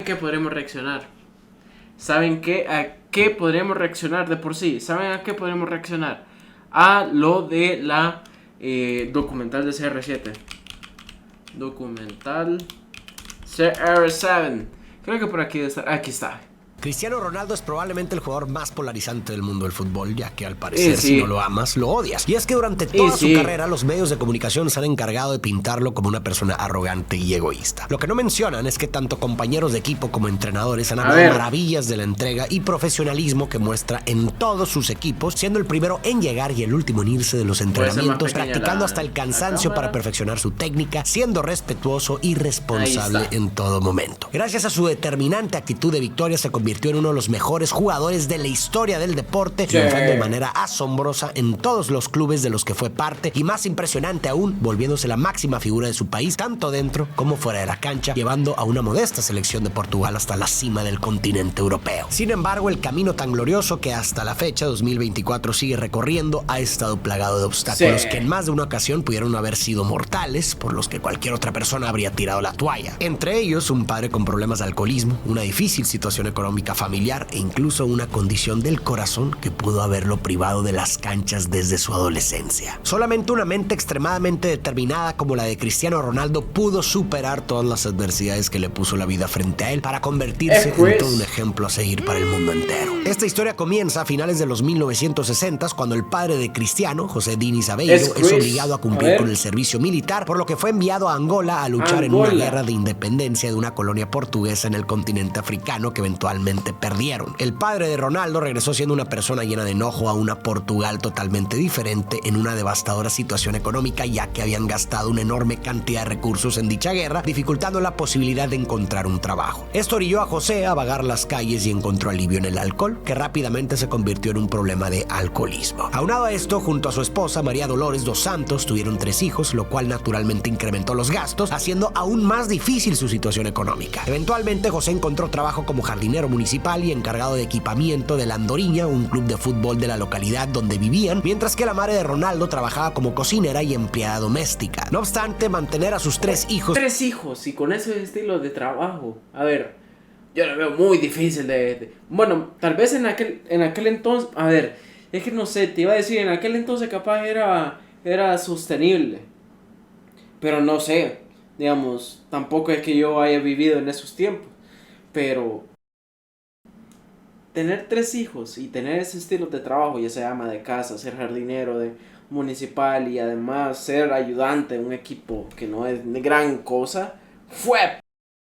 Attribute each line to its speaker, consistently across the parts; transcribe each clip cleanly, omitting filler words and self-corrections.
Speaker 1: qué podremos reaccionar? ¿Saben qué? ¿A qué podremos reaccionar de por sí? ¿Saben a qué podremos reaccionar? A lo de la documental de CR7. Documental CR7. Creo que por aquí está. Aquí está.
Speaker 2: Cristiano Ronaldo es probablemente el jugador más polarizante del mundo del fútbol, ya que al parecer si no lo amas, lo odias. Y es que durante toda su carrera los medios de comunicación se han encargado de pintarlo como una persona arrogante y egoísta. Lo que no mencionan es que tanto compañeros de equipo como entrenadores han hablado maravillas de la entrega y profesionalismo que muestra en todos sus equipos, siendo el primero en llegar y el último en irse de los entrenamientos, practicando hasta el cansancio para perfeccionar su técnica, siendo respetuoso y responsable en todo momento. Gracias a su determinante actitud de victoria se convirtió en uno de los mejores jugadores de la historia del deporte, triunfando de manera asombrosa en todos los clubes de los que fue parte y más impresionante aún, volviéndose la máxima figura de su país, tanto dentro como fuera de la cancha, llevando a una modesta selección de Portugal hasta la cima del continente europeo. Sin embargo, el camino tan glorioso que hasta la fecha 2024 sigue recorriendo ha estado plagado de obstáculos que en más de una ocasión pudieron haber sido mortales, por los que cualquier otra persona habría tirado la toalla. Entre ellos, un padre con problemas de alcoholismo, una difícil situación económica familiar e incluso una condición del corazón que pudo haberlo privado de las canchas desde su adolescencia. Solamente una mente extremadamente determinada como la de Cristiano Ronaldo pudo superar todas las adversidades que le puso la vida frente a él para convertirse en todo un ejemplo a seguir para el mundo entero. Esta historia comienza a finales de los 1960s cuando el padre de Cristiano, José Diniz Aveiro, es obligado a cumplir con el servicio militar, por lo que fue enviado a Angola a luchar en una guerra de independencia de una colonia portuguesa en el continente africano que eventualmente perdieron. El padre de Ronaldo regresó siendo una persona llena de enojo a una Portugal totalmente diferente en una devastadora situación económica, ya que habían gastado una enorme cantidad de recursos en dicha guerra, dificultando la posibilidad de encontrar un trabajo. Esto orilló a José a vagar las calles y encontró alivio en el alcohol, que rápidamente se convirtió en un problema de alcoholismo. Aunado a esto, junto a su esposa María Dolores dos Santos, tuvieron 3 hijos, lo cual naturalmente incrementó los gastos, haciendo aún más difícil su situación económica. Eventualmente, José encontró trabajo como jardinero municipal y encargado de equipamiento de la Andoriña, un club de fútbol de la localidad donde vivían, mientras que la madre de Ronaldo trabajaba como cocinera y empleada doméstica. No obstante, mantener a sus 3 hijos...
Speaker 1: 3 hijos y con ese estilo de trabajo. A ver, yo lo veo muy difícil bueno, tal vez en aquel entonces... A ver, es que no sé, te iba a decir, en aquel entonces capaz era sostenible. Pero no sé, digamos, tampoco es que yo haya vivido en esos tiempos. Pero... tener 3 hijos y tener ese estilo de trabajo, ya sea ama de casa, ser jardinero de municipal y además ser ayudante de un equipo que no es gran cosa,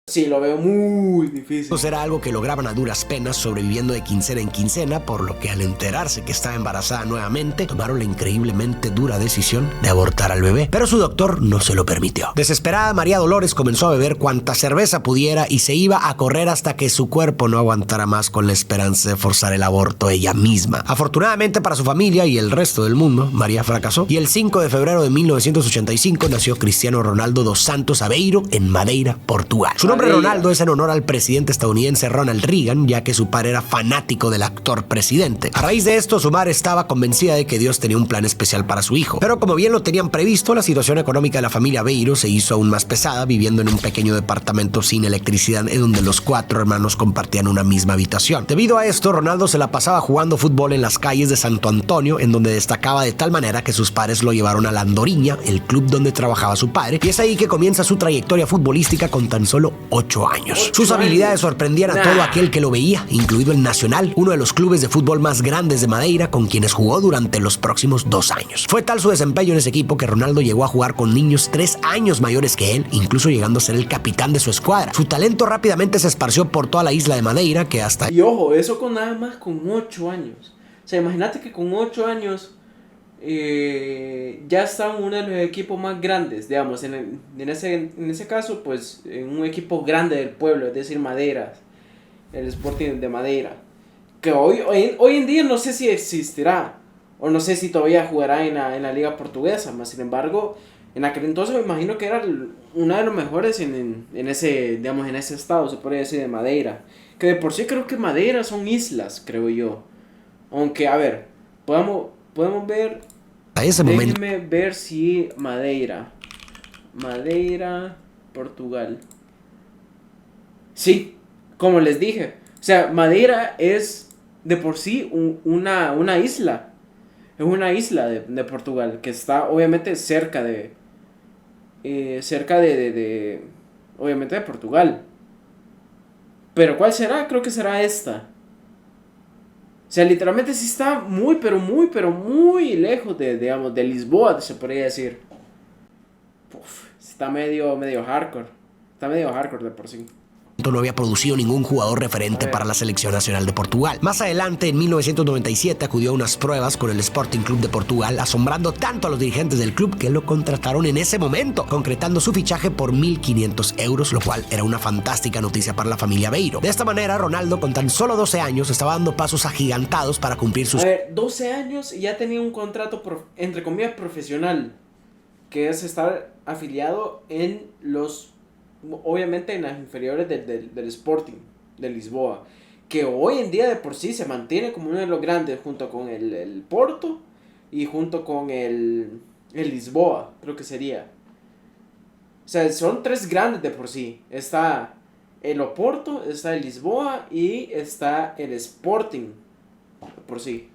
Speaker 1: sí, lo veo muy difícil.
Speaker 2: Era algo que lograban a duras penas, sobreviviendo de quincena en quincena, por lo que al enterarse que estaba embarazada nuevamente, tomaron la increíblemente dura decisión de abortar al bebé, pero su doctor no se lo permitió. Desesperada, María Dolores comenzó a beber cuanta cerveza pudiera y se iba a correr hasta que su cuerpo no aguantara más, con la esperanza de forzar el aborto ella misma. Afortunadamente para su familia y el resto del mundo, María fracasó y el 5 de febrero de 1985 nació Cristiano Ronaldo dos Santos Aveiro en Madeira, Portugal. Su nombre Ronaldo es en honor al presidente estadounidense Ronald Reagan, ya que su padre era fanático del actor presidente. A raíz de esto, su madre estaba convencida de que Dios tenía un plan especial para su hijo. Pero como bien lo tenían previsto, la situación económica de la familia Aveiro se hizo aún más pesada, viviendo en un pequeño departamento sin electricidad en donde los 4 hermanos compartían una misma habitación. Debido a esto, Ronaldo se la pasaba jugando fútbol en las calles de Santo Antonio, en donde destacaba de tal manera que sus padres lo llevaron a la Andoriña, el club donde trabajaba su padre, y es ahí que comienza su trayectoria futbolística con tan solo 8 años. Sus habilidades sorprendían a todo aquel que lo veía, incluido el Nacional, uno de los clubes de fútbol más grandes de Madeira, con quienes jugó durante los próximos 2 años. Fue tal su desempeño en ese equipo que Ronaldo llegó a jugar con niños 3 años mayores que él, incluso llegando a ser el capitán de su escuadra. Su talento rápidamente se esparció por toda la isla de Madeira, que hasta...
Speaker 1: Y ojo, eso con nada más con 8 años. O sea, imagínate que con 8 años ya está en uno de los equipos más grandes, digamos, en ese caso, pues en un equipo grande del pueblo, es decir, Madeira, el Sporting de Madeira, que hoy en día no sé si existirá, o no sé si todavía jugará en la liga portuguesa, más sin embargo, en aquel entonces me imagino que era uno de los mejores en ese estado, se podría decir, de Madeira, que de por sí creo que Madeira son islas, creo yo, aunque, a ver, podemos ver...
Speaker 2: A ese momento.
Speaker 1: Déjenme ver si Madeira, Portugal. Sí, como les dije, o sea, Madeira es de por sí una isla. Es una isla de Portugal que está obviamente cerca obviamente de Portugal. Pero ¿cuál será? Creo que será esta. O sea, literalmente sí está muy, pero muy lejos digamos, de Lisboa, se podría decir. Uf, está medio hardcore. Está medio hardcore de por sí.
Speaker 2: No había producido ningún jugador referente para la selección nacional de Portugal. Más adelante, en 1997, acudió a unas pruebas con el Sporting Club de Portugal, asombrando tanto a los dirigentes del club que lo contrataron en ese momento, concretando su fichaje por 1.500 euros, lo cual era una fantástica noticia para la familia Beiro. De esta manera, Ronaldo, con tan solo 12 años, estaba dando pasos agigantados para cumplir sus...
Speaker 1: A ver, 12 años y ya tenía un contrato, entre comillas, profesional, que es estar afiliado en los... obviamente en las inferiores del Sporting de Lisboa, que hoy en día de por sí se mantiene como uno de los grandes junto con el Porto y junto con el Lisboa, creo que sería. O sea, son tres grandes de por sí. Está el Oporto, está el Lisboa y está el Sporting de por sí.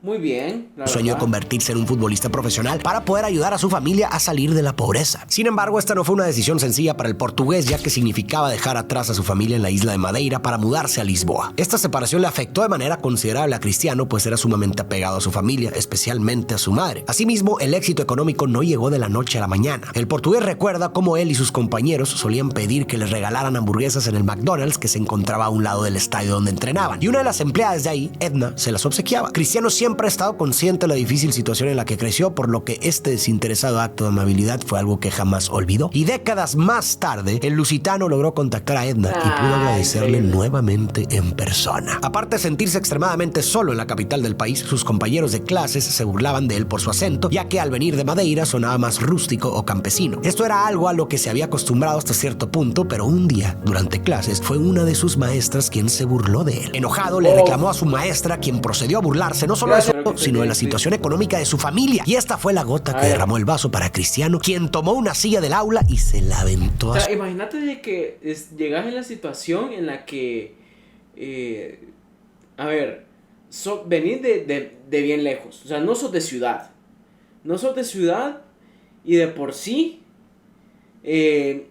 Speaker 1: Muy bien, la
Speaker 2: sueño de convertirse en un futbolista profesional para poder ayudar a su familia a salir de la pobreza. Sin embargo, esta no fue una decisión sencilla para el portugués, ya que significaba dejar atrás a su familia en la isla de Madeira para mudarse a Lisboa. Esta separación le afectó de manera considerable a Cristiano, pues era sumamente apegado a su familia, especialmente a su madre. Asimismo, el éxito económico no llegó de la noche a la mañana. El portugués recuerda cómo él y sus compañeros solían pedir que les regalaran hamburguesas en el McDonald's que se encontraba a un lado del estadio donde entrenaban, y una de las empleadas de ahí, Edna, se las obsequiaba. Cristiano siempre ha estado consciente de la difícil situación en la que creció, por lo que este desinteresado acto de amabilidad fue algo que jamás olvidó. Y décadas más tarde, el lusitano logró contactar a Edna y pudo agradecerle nuevamente en persona. Aparte de sentirse extremadamente solo en la capital del país, sus compañeros de clases se burlaban de él por su acento, ya que al venir de Madeira sonaba más rústico o campesino. Esto era algo a lo que se había acostumbrado hasta cierto punto, pero un día, durante clases, fue una de sus maestras quien se burló de él. Enojado, le reclamó a su maestra, quien procedió a burlarse no solo de eso, sino de la situación económica de su familia. Y esta fue la gota que derramó el vaso para Cristiano, quien tomó una silla del aula y se la aventó.
Speaker 1: O sea, imagínate de que llegas en la situación en la que, a ver, venís de bien lejos. O sea, no sos de ciudad. No sos de ciudad y de por sí, quien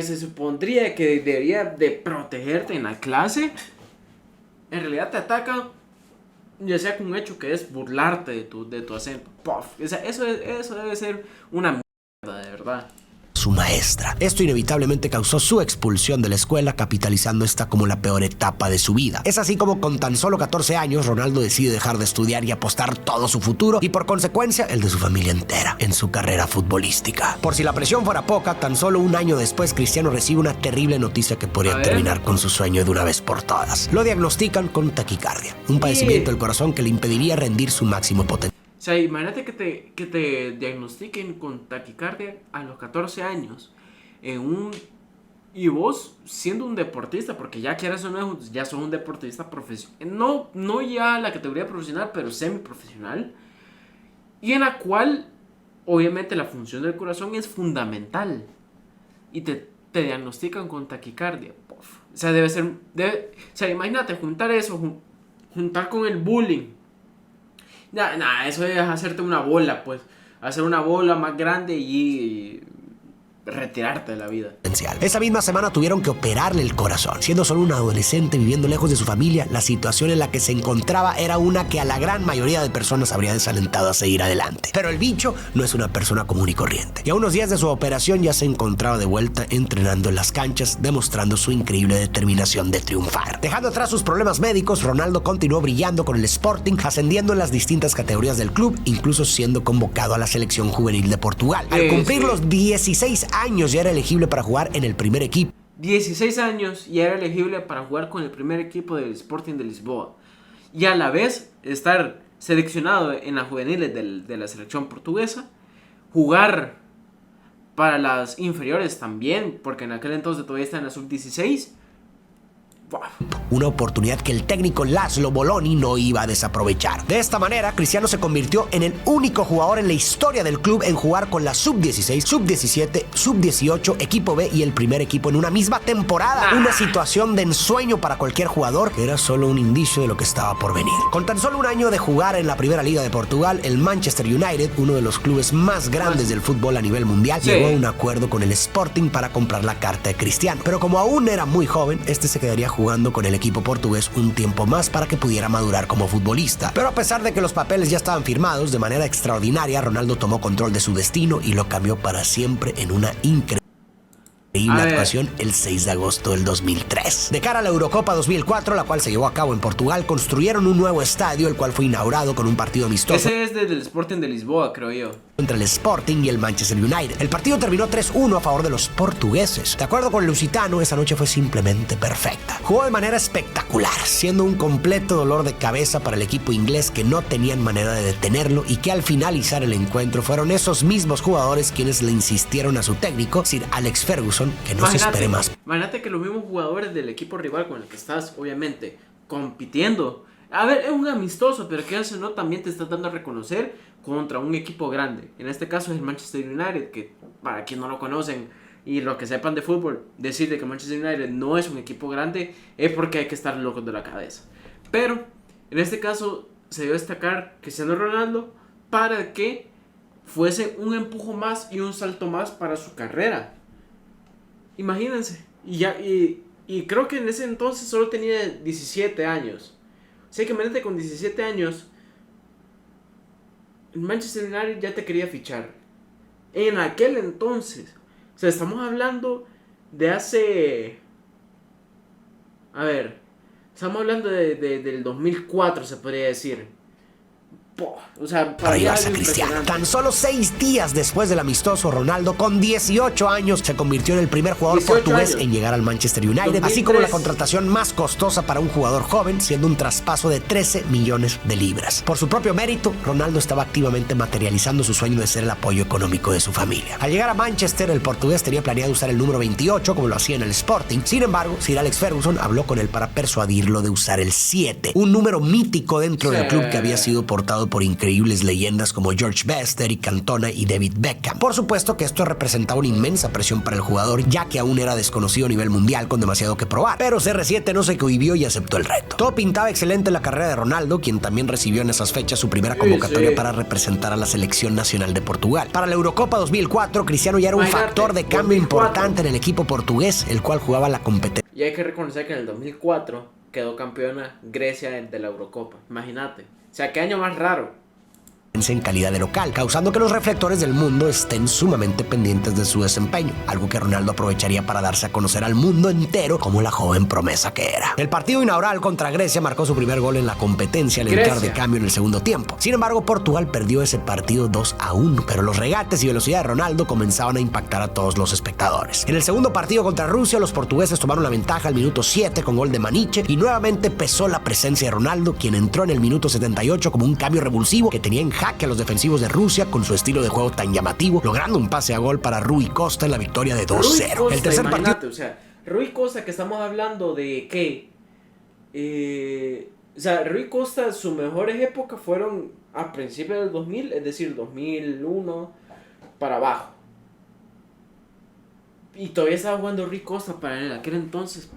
Speaker 1: se supondría que debería de protegerte en la clase, en realidad te atacan, ya sea con un hecho que es burlarte de tu acento. Puff. O sea, eso debe ser una mierda, de verdad.
Speaker 2: Su maestra. Esto inevitablemente causó su expulsión de la escuela, capitalizando esta como la peor etapa de su vida. Es así como con tan solo 14 años, Ronaldo decide dejar de estudiar y apostar todo su futuro, y por consecuencia el de su familia entera, en su carrera futbolística. Por si la presión fuera poca, tan solo un año después, Cristiano recibe una terrible noticia que podría terminar con su sueño de una vez por todas. Lo diagnostican con taquicardia, un padecimiento del corazón que le impediría rendir su máximo potencial.
Speaker 1: O sea, imagínate que te diagnostiquen con taquicardia a los 14 años. Y vos siendo un deportista, porque ya quieras o no, ya sos un deportista profesional. No ya la categoría profesional, pero semiprofesional. Y en la cual, obviamente, la función del corazón es fundamental. Y te diagnostican con taquicardia. Puff. O sea, o sea, imagínate juntar eso, juntar con el bullying. Eso es hacerte una bola, pues. Hacer una bola más grande y retirarte de la vida.
Speaker 2: Esa misma semana tuvieron que operarle el corazón. Siendo solo un adolescente viviendo lejos de su familia, la situación en la que se encontraba era una que a la gran mayoría de personas habría desalentado a seguir adelante. Pero el bicho no es una persona común y corriente. Y a unos días de su operación ya se encontraba de vuelta entrenando en las canchas, demostrando su increíble determinación de triunfar. Dejando atrás sus problemas médicos, Ronaldo continuó brillando con el Sporting, ascendiendo en las distintas categorías del club, incluso siendo convocado a la selección juvenil de Portugal. Al cumplir los 16 años ya era elegible para jugar en el primer equipo.
Speaker 1: 16 años y era elegible para jugar con el primer equipo del Sporting de Lisboa. Y a la vez estar seleccionado en las juveniles de la selección portuguesa. Jugar para las inferiores también, porque en aquel entonces todavía está en la sub-16.
Speaker 2: Una oportunidad que el técnico Laszlo Bologna no iba a desaprovechar. De esta manera, Cristiano se convirtió en el único jugador en la historia del club en jugar con la sub-16, sub-17, sub-18, equipo B y el primer equipo en una misma temporada. Una situación de ensueño para cualquier jugador que era solo un indicio de lo que estaba por venir. Con tan solo un año de jugar en la primera liga de Portugal, el Manchester United, uno de los clubes más grandes del fútbol a nivel mundial, llegó a un acuerdo con el Sporting para comprar la carta de Cristiano. Pero como aún era muy joven, se quedaría jugando con el equipo portugués un tiempo más para que pudiera madurar como futbolista. Pero a pesar de que los papeles ya estaban firmados, de manera extraordinaria, Ronaldo tomó control de su destino y lo cambió para siempre en una increíble actuación el 6 de agosto del 2003. De cara a la Eurocopa 2004, la cual se llevó a cabo en Portugal, construyeron un nuevo estadio, el cual fue inaugurado con un partido amistoso.
Speaker 1: Ese es desde el Sporting de Lisboa, creo yo.
Speaker 2: Entre el Sporting y el Manchester United. El partido terminó 3-1 a favor de los portugueses. De acuerdo con Lusitano, esa noche fue simplemente perfecta. Jugó de manera espectacular, siendo un completo dolor de cabeza para el equipo inglés que no tenían manera de detenerlo y que al finalizar el encuentro fueron esos mismos jugadores quienes le insistieron a su técnico, Sir Alex Ferguson, que no se espere más.
Speaker 1: Imagínate que los mismos jugadores del equipo rival con el que estás, obviamente, compitiendo. A ver, es un amistoso, pero que eso no también te está dando a reconocer contra un equipo grande. En este caso es el Manchester United, que para quienes no lo conocen y los que sepan de fútbol, decir que Manchester United no es un equipo grande es porque hay que estar locos de la cabeza. Pero en este caso se dio a destacar Cristiano Ronaldo para que fuese un empujo más y un salto más para su carrera. Imagínense. Y creo que en ese entonces solo tenía 17 años. O sea que imagínate, con 17 años el Manchester United ya te quería fichar. En aquel entonces. O sea, estamos hablando de hace... A ver, estamos hablando del 2004, se podría decir. O sea,
Speaker 2: para llevarse a Cristiano. Tan solo 6 días después del amistoso, Ronaldo, con 18 años, se convirtió en el primer jugador portugués en llegar al Manchester United, 2003. Así como la contratación más costosa para un jugador joven, siendo un traspaso de 13 millones de libras. Por su propio mérito, Ronaldo estaba activamente materializando su sueño de ser el apoyo económico de su familia. Al llegar a Manchester, el portugués tenía planeado usar el número 28, como lo hacía en el Sporting. Sin embargo, Sir Alex Ferguson habló con él para persuadirlo de usar el 7, un número mítico dentro del club que había sido portado por increíbles leyendas como George Best, Eric Cantona y David Beckham. Por supuesto que esto representaba una inmensa presión para el jugador, ya que aún era desconocido a nivel mundial con demasiado que probar. Pero CR7 no se cohibió y aceptó el reto. Todo pintaba excelente en la carrera de Ronaldo, quien también recibió en esas fechas su primera convocatoria para representar a la selección nacional de Portugal. Para la Eurocopa 2004, Cristiano ya era un factor de cambio importante en el equipo portugués, el cual jugaba la competencia.
Speaker 1: Y hay que reconocer que en el 2004 quedó campeona Grecia de la Eurocopa. Imagínate. O sea, qué año más raro.
Speaker 2: En calidad de local, causando que los reflectores del mundo estén sumamente pendientes de su desempeño, algo que Ronaldo aprovecharía para darse a conocer al mundo entero como la joven promesa que era. El partido inaugural contra Grecia marcó su primer gol en la competencia al entrar de cambio en el segundo tiempo. Sin embargo, Portugal perdió ese partido 2-1, pero los regates y velocidad de Ronaldo comenzaban a impactar a todos los espectadores. En el segundo partido contra Rusia, los portugueses tomaron la ventaja al minuto 7 con gol de Maniche y nuevamente pesó la presencia de Ronaldo, quien entró en el minuto 78 como un cambio revulsivo que tenía en jaque a los defensivos de Rusia con su estilo de juego tan llamativo, logrando un pase a gol para Rui Costa en la victoria de 2-0. El tercer partido,
Speaker 1: o sea, Rui Costa, que estamos hablando de que o sea, Rui Costa, sus mejores épocas fueron a principios del 2000, es decir, 2001 para abajo. Y todavía estaba jugando Rui Costa para él, aquel entonces.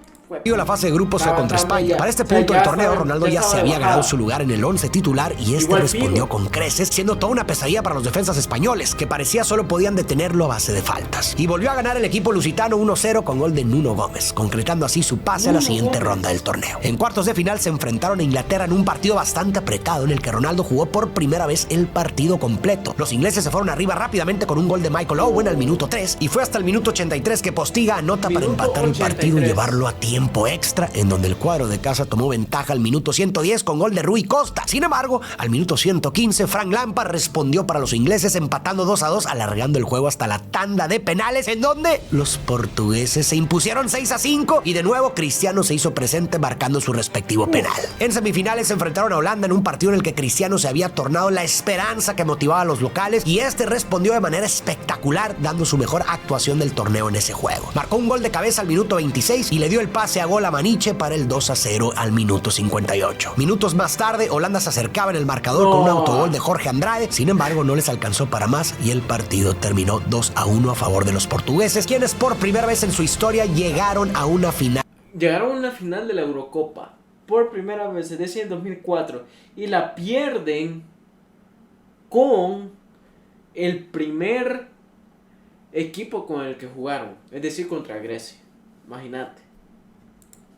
Speaker 2: La fase de grupos fue contra España. Para este punto del torneo, Ronaldo ya se había ganado su lugar en el 11 titular y respondió con creces, siendo toda una pesadilla para los defensas españoles, que parecía solo podían detenerlo a base de faltas. Y volvió a ganar el equipo lusitano 1-0 con gol de Nuno Gómez, concretando así su pase a la siguiente ronda del torneo. En cuartos de final se enfrentaron a Inglaterra en un partido bastante apretado en el que Ronaldo jugó por primera vez el partido completo. Los ingleses se fueron arriba rápidamente con un gol de Michael Owen al minuto 3 y fue hasta el minuto 83 que Postiga anota para empatar el partido y llevarlo a tiempo extra, en donde el cuadro de casa tomó ventaja al minuto 110 con gol de Rui Costa. Sin embargo, al minuto 115, Frank Lampard respondió para los ingleses empatando 2-2, alargando el juego hasta la tanda de penales, en donde los portugueses se impusieron 6-5 y de nuevo Cristiano se hizo presente marcando su respectivo penal. En semifinales se enfrentaron a Holanda en un partido en el que Cristiano se había tornado la esperanza que motivaba a los locales y respondió de manera espectacular, dando su mejor actuación del torneo en ese juego. Marcó un gol de cabeza al minuto 26 y le dio el pase pase a gol a Maniche para el 2-0 al minuto 58. Minutos más tarde, Holanda se acercaba en el marcador con un autogol de Jorge Andrade. Sin embargo, no les alcanzó para más y el partido terminó 2-1 a favor de los portugueses, quienes por primera vez en su historia llegaron a una final.
Speaker 1: Llegaron a una final de la Eurocopa. Por primera vez, es decir, en 2004. Y la pierden con el primer equipo con el que jugaron. Es decir, contra Grecia. Imagínate.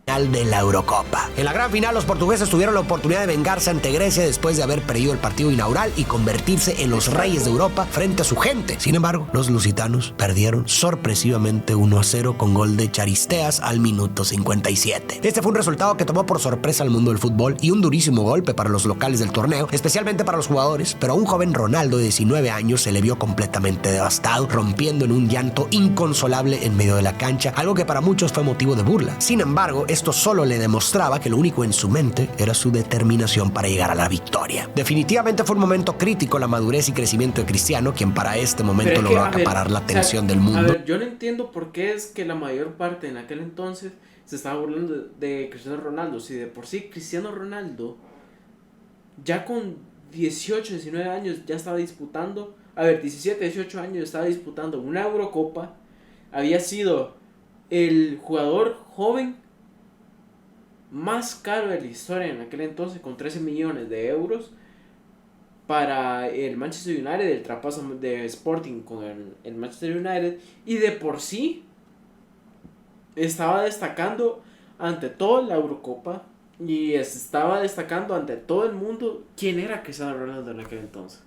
Speaker 2: De la Eurocopa. En la gran final, los portugueses tuvieron la oportunidad de vengarse ante Grecia después de haber perdido el partido inaugural y convertirse en los reyes de Europa frente a su gente. Sin embargo, los lusitanos perdieron sorpresivamente 1-0 con gol de Charisteas al minuto 57. Este fue un resultado que tomó por sorpresa al mundo del fútbol y un durísimo golpe para los locales del torneo, especialmente para los jugadores, pero a un joven Ronaldo de 19 años se le vio completamente devastado, rompiendo en un llanto inconsolable en medio de la cancha, algo que para muchos fue motivo de burla. Sin embargo, esto solo le demostraba que lo único en su mente era su determinación para llegar a la victoria. Definitivamente fue un momento crítico la madurez y crecimiento de Cristiano, quien para este momento logró acaparar la atención del mundo.
Speaker 1: A ver, yo no entiendo por qué es que la mayor parte en aquel entonces se estaba burlando de Cristiano Ronaldo. Si de por sí Cristiano Ronaldo ya con 18, 19 años ya estaba disputando, 17, 18 años estaba disputando una Eurocopa, había sido el jugador joven más caro de la historia en aquel entonces, con 13 millones de euros para el Manchester United, el traspaso de Sporting con el Manchester United, y de por sí estaba destacando ante toda la Eurocopa y estaba destacando ante todo el mundo quién era Cristiano Ronaldo en aquel entonces,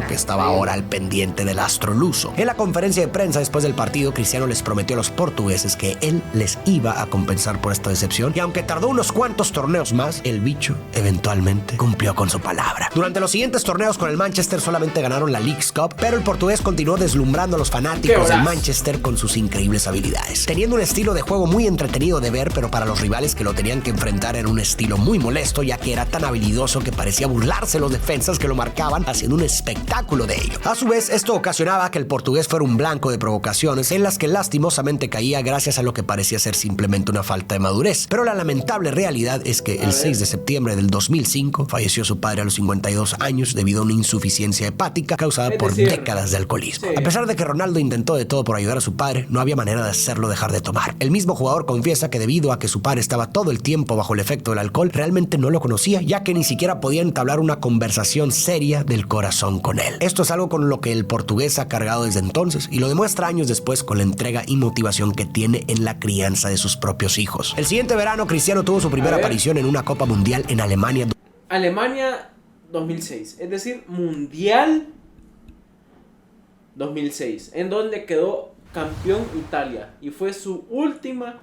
Speaker 2: que estaba ahora al pendiente del astro luso. En la conferencia de prensa después del partido, Cristiano les prometió a los portugueses que él les iba a compensar por esta decepción, y aunque tardó unos cuantos torneos más, el bicho eventualmente cumplió con su palabra. Durante los siguientes torneos con el Manchester solamente ganaron la Leagues Cup, pero el portugués continuó deslumbrando a los fanáticos del Manchester con sus increíbles habilidades, teniendo un estilo de juego muy entretenido de ver, pero para los rivales que lo tenían que enfrentar era un estilo muy molesto, ya que era tan habilidoso que parecía burlarse los defensas que lo marcaban, haciendo un espectáculo de ello. A su vez, esto ocasionaba que el portugués fuera un blanco de provocaciones en las que lastimosamente caía gracias a lo que parecía ser simplemente una falta de madurez. Pero la lamentable realidad es que el 6 de septiembre del 2005 falleció su padre a los 52 años debido a una insuficiencia hepática causada por décadas de alcoholismo. A pesar de que Ronaldo intentó de todo por ayudar a su padre, no había manera de hacerlo dejar de tomar. El mismo jugador confiesa que debido a que su padre estaba todo el tiempo bajo el efecto del alcohol, realmente no lo conocía, ya que ni siquiera podía entablar una conversación seria del corazón con él. Esto es algo con lo que el portugués ha cargado desde entonces y lo demuestra años después con la entrega y motivación que tiene en la crianza de sus propios hijos. El siguiente verano, Cristiano tuvo su primera aparición en una Copa Mundial en Alemania.
Speaker 1: Alemania 2006, es decir, Mundial 2006, en donde quedó campeón Italia y fue su última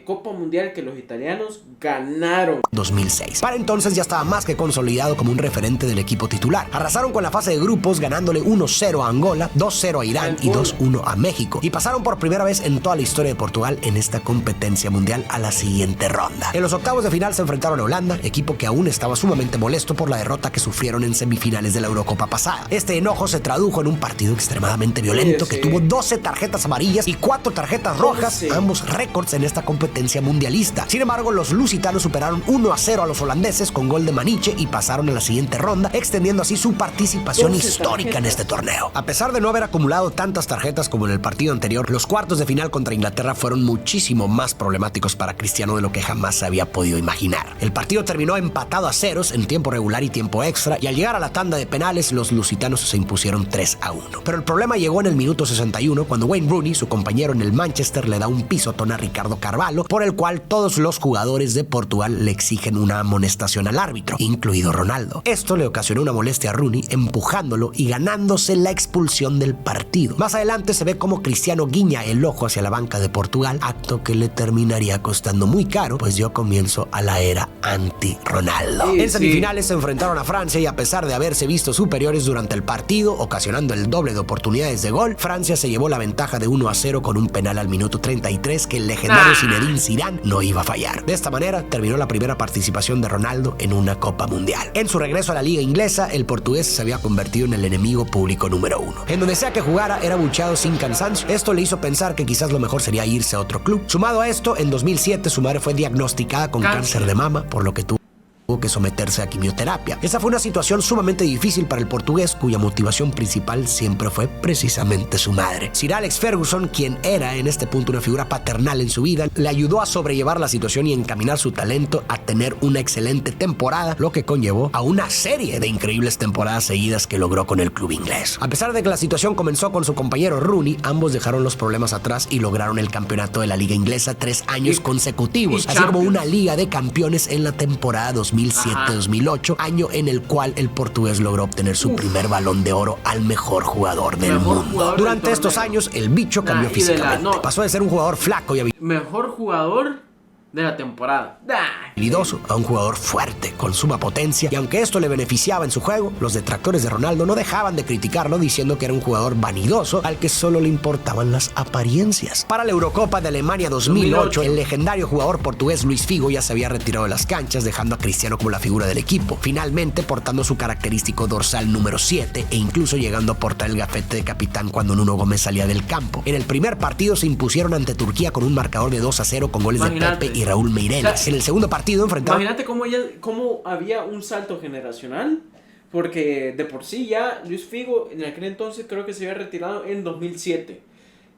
Speaker 1: Copa Mundial que los italianos ganaron.
Speaker 2: 2006. Para entonces ya estaba más que consolidado como un referente del equipo titular. Arrasaron con la fase de grupos ganándole 1-0 a Angola, 2-0 a Irán y 2-1 a México. Y pasaron por primera vez en toda la historia de Portugal en esta competencia mundial a la siguiente ronda. En los octavos de final se enfrentaron a Holanda, equipo que aún estaba sumamente molesto por la derrota que sufrieron en semifinales de la Eurocopa pasada. Este enojo se tradujo en un partido extremadamente violento que tuvo 12 tarjetas amarillas y 4 tarjetas rojas, ambos récords en esta competencia mundialista. Sin embargo, los lusitanos superaron 1-0 a los holandeses con gol de Maniche y pasaron a la siguiente ronda, extendiendo así su participación histórica en este torneo. A pesar de no haber acumulado tantas tarjetas como en el partido anterior, los cuartos de final contra Inglaterra fueron muchísimo más problemáticos para Cristiano de lo que jamás se había podido imaginar. El partido terminó empatado a ceros en tiempo regular y tiempo extra, y al llegar a la tanda de penales, los lusitanos se impusieron 3-1. Pero el problema llegó en el minuto 61, cuando Wayne Rooney, su compañero en el Manchester, le da un pisotón a Ricardo Carvalho, por el cual todos los jugadores de Portugal le exigen una amonestación al árbitro, incluido Ronaldo. Esto le ocasionó una molestia a Rooney, empujándolo y ganándose la expulsión del partido. Más adelante se ve como Cristiano guiña el ojo hacia la banca de Portugal, acto que le terminaría costando muy caro, pues dio comienzo a la era anti-Ronaldo. En semifinales se enfrentaron a Francia y a pesar de haberse visto superiores durante el partido, ocasionando el doble de oportunidades de gol, Francia se llevó la ventaja de 1-0 con un penal al minuto 33 que el legendario Zinedine Zidane no iba a fallar. De esta manera terminó la primera participación de Ronaldo en una Copa Mundial. En su regreso a la liga inglesa, el portugués se había convertido en el enemigo público número 1. En donde sea que jugara, era buchado sin cansancio. Esto le hizo pensar que quizás lo mejor sería irse a otro club. Sumado a esto, en 2007 su madre fue diagnosticada con cáncer de mama, por lo que tuvo que someterse a quimioterapia. Esa fue una situación sumamente difícil para el portugués, cuya motivación principal siempre fue precisamente su madre. Sir Alex Ferguson, quien era en este punto una figura paternal en su vida, le ayudó a sobrellevar la situación y encaminar su talento a tener una excelente temporada, lo que conllevó a una serie de increíbles temporadas seguidas que logró con el club inglés. A pesar de que la situación comenzó con su compañero Rooney, ambos dejaron los problemas atrás y lograron el campeonato de la liga inglesa 3 años consecutivos, así como una liga de campeones en la temporada 2007-2008, año en el cual el portugués logró obtener su primer balón de oro al mejor jugador del mundo. Durante estos años, el bicho cambió físicamente. Pasó de ser un jugador flaco y
Speaker 1: mejor jugador de la temporada,
Speaker 2: habilidoso a un jugador fuerte, con suma potencia, y aunque esto le beneficiaba en su juego, los detractores de Ronaldo no dejaban de criticarlo, diciendo que era un jugador vanidoso al que solo le importaban las apariencias. Para la Eurocopa de Alemania 2008, el legendario jugador portugués Luis Figo ya se había retirado de las canchas, dejando a Cristiano como la figura del equipo, finalmente portando su característico dorsal número 7 e incluso llegando a portar el gafete de capitán cuando Nuno Gómez salía del campo. En el primer partido se impusieron ante Turquía con un marcador de 2-0 con goles de Pepe y Raúl Meireles. O sea, en el segundo partido enfrentaron...
Speaker 1: Imagínate cómo había un salto generacional, porque de por sí ya Luis Figo en aquel entonces creo que se había retirado en 2007.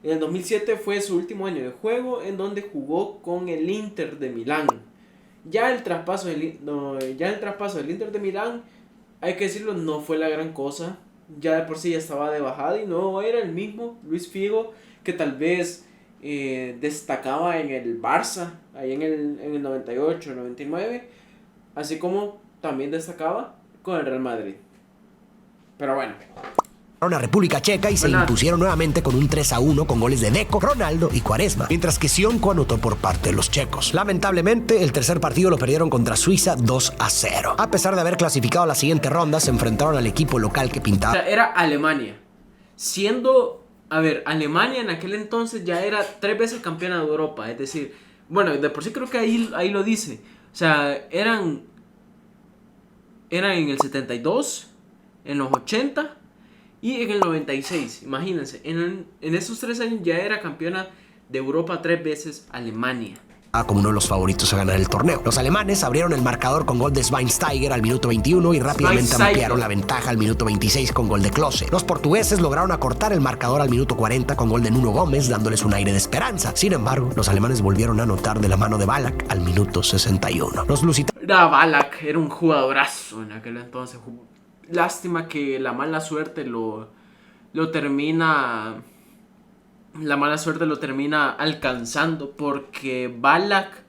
Speaker 1: En el 2007 fue su último año de juego, en donde jugó con el Inter de Milán. Ya el traspaso del Inter de Milán, hay que decirlo, no fue la gran cosa. Ya de por sí ya estaba de bajada y no era el mismo Luis Figo que tal vez destacaba en el Barça, ahí en el 98, 99, así como también destacaba con el Real Madrid. Pero bueno,
Speaker 2: a República Checa y se impusieron nuevamente con un 3-1 con goles de Deco, Ronaldo y Quaresma, mientras que Sionco anotó por parte de los checos. Lamentablemente, el tercer partido lo perdieron contra Suiza 2-0. A pesar de haber clasificado a la siguiente ronda, se enfrentaron al equipo local que pintaba...
Speaker 1: O sea, era Alemania, siendo... A ver, Alemania en aquel entonces ya era 3 veces campeona de Europa, es decir, bueno, de por sí creo que ahí lo dice. O sea, eran en el 72, en los 80 y en el 96, imagínense. En esos 3 años ya era campeona de Europa 3 veces Alemania.
Speaker 2: Como uno de los favoritos a ganar el torneo. Los alemanes abrieron el marcador con gol de Schweinsteiger al minuto 21 y rápidamente ampliaron la ventaja al minuto 26 con gol de Klose. Los portugueses lograron acortar el marcador al minuto 40 con gol de Nuno Gómez, dándoles un aire de esperanza. Sin embargo, los alemanes volvieron a anotar de la mano de Ballack al minuto 61. Los lusitanos...
Speaker 1: Ballack era un jugadorazo en aquel entonces. Lástima que la mala suerte lo termina... La mala suerte lo termina alcanzando, porque Ballack,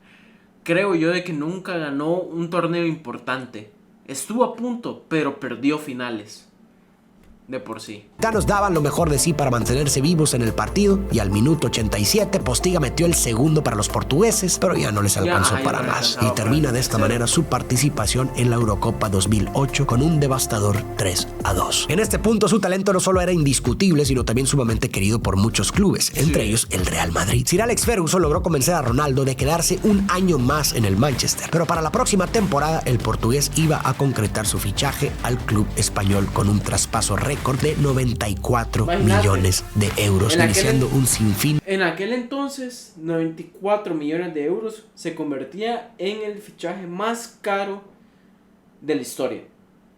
Speaker 1: creo yo, de que nunca ganó un torneo importante. Estuvo a punto, pero perdió finales. De por sí.
Speaker 2: Los daban lo mejor de sí para mantenerse vivos en el partido, y al minuto 87 Postiga metió el segundo para los portugueses, pero ya no les alcanzó para más, y termina de esta manera su participación en la Eurocopa 2008 con un devastador 3-2. En este punto su talento no solo era indiscutible, sino también sumamente querido por muchos clubes, entre ellos el Real Madrid. Sir Alex Ferguson logró convencer a Ronaldo de quedarse un año más en el Manchester, pero para la próxima temporada el portugués iba a concretar su fichaje al club español con un traspaso récord de 94 millones de euros, iniciando un sinfín.
Speaker 1: En aquel entonces, 94 millones de euros se convertía en el fichaje más caro de la historia.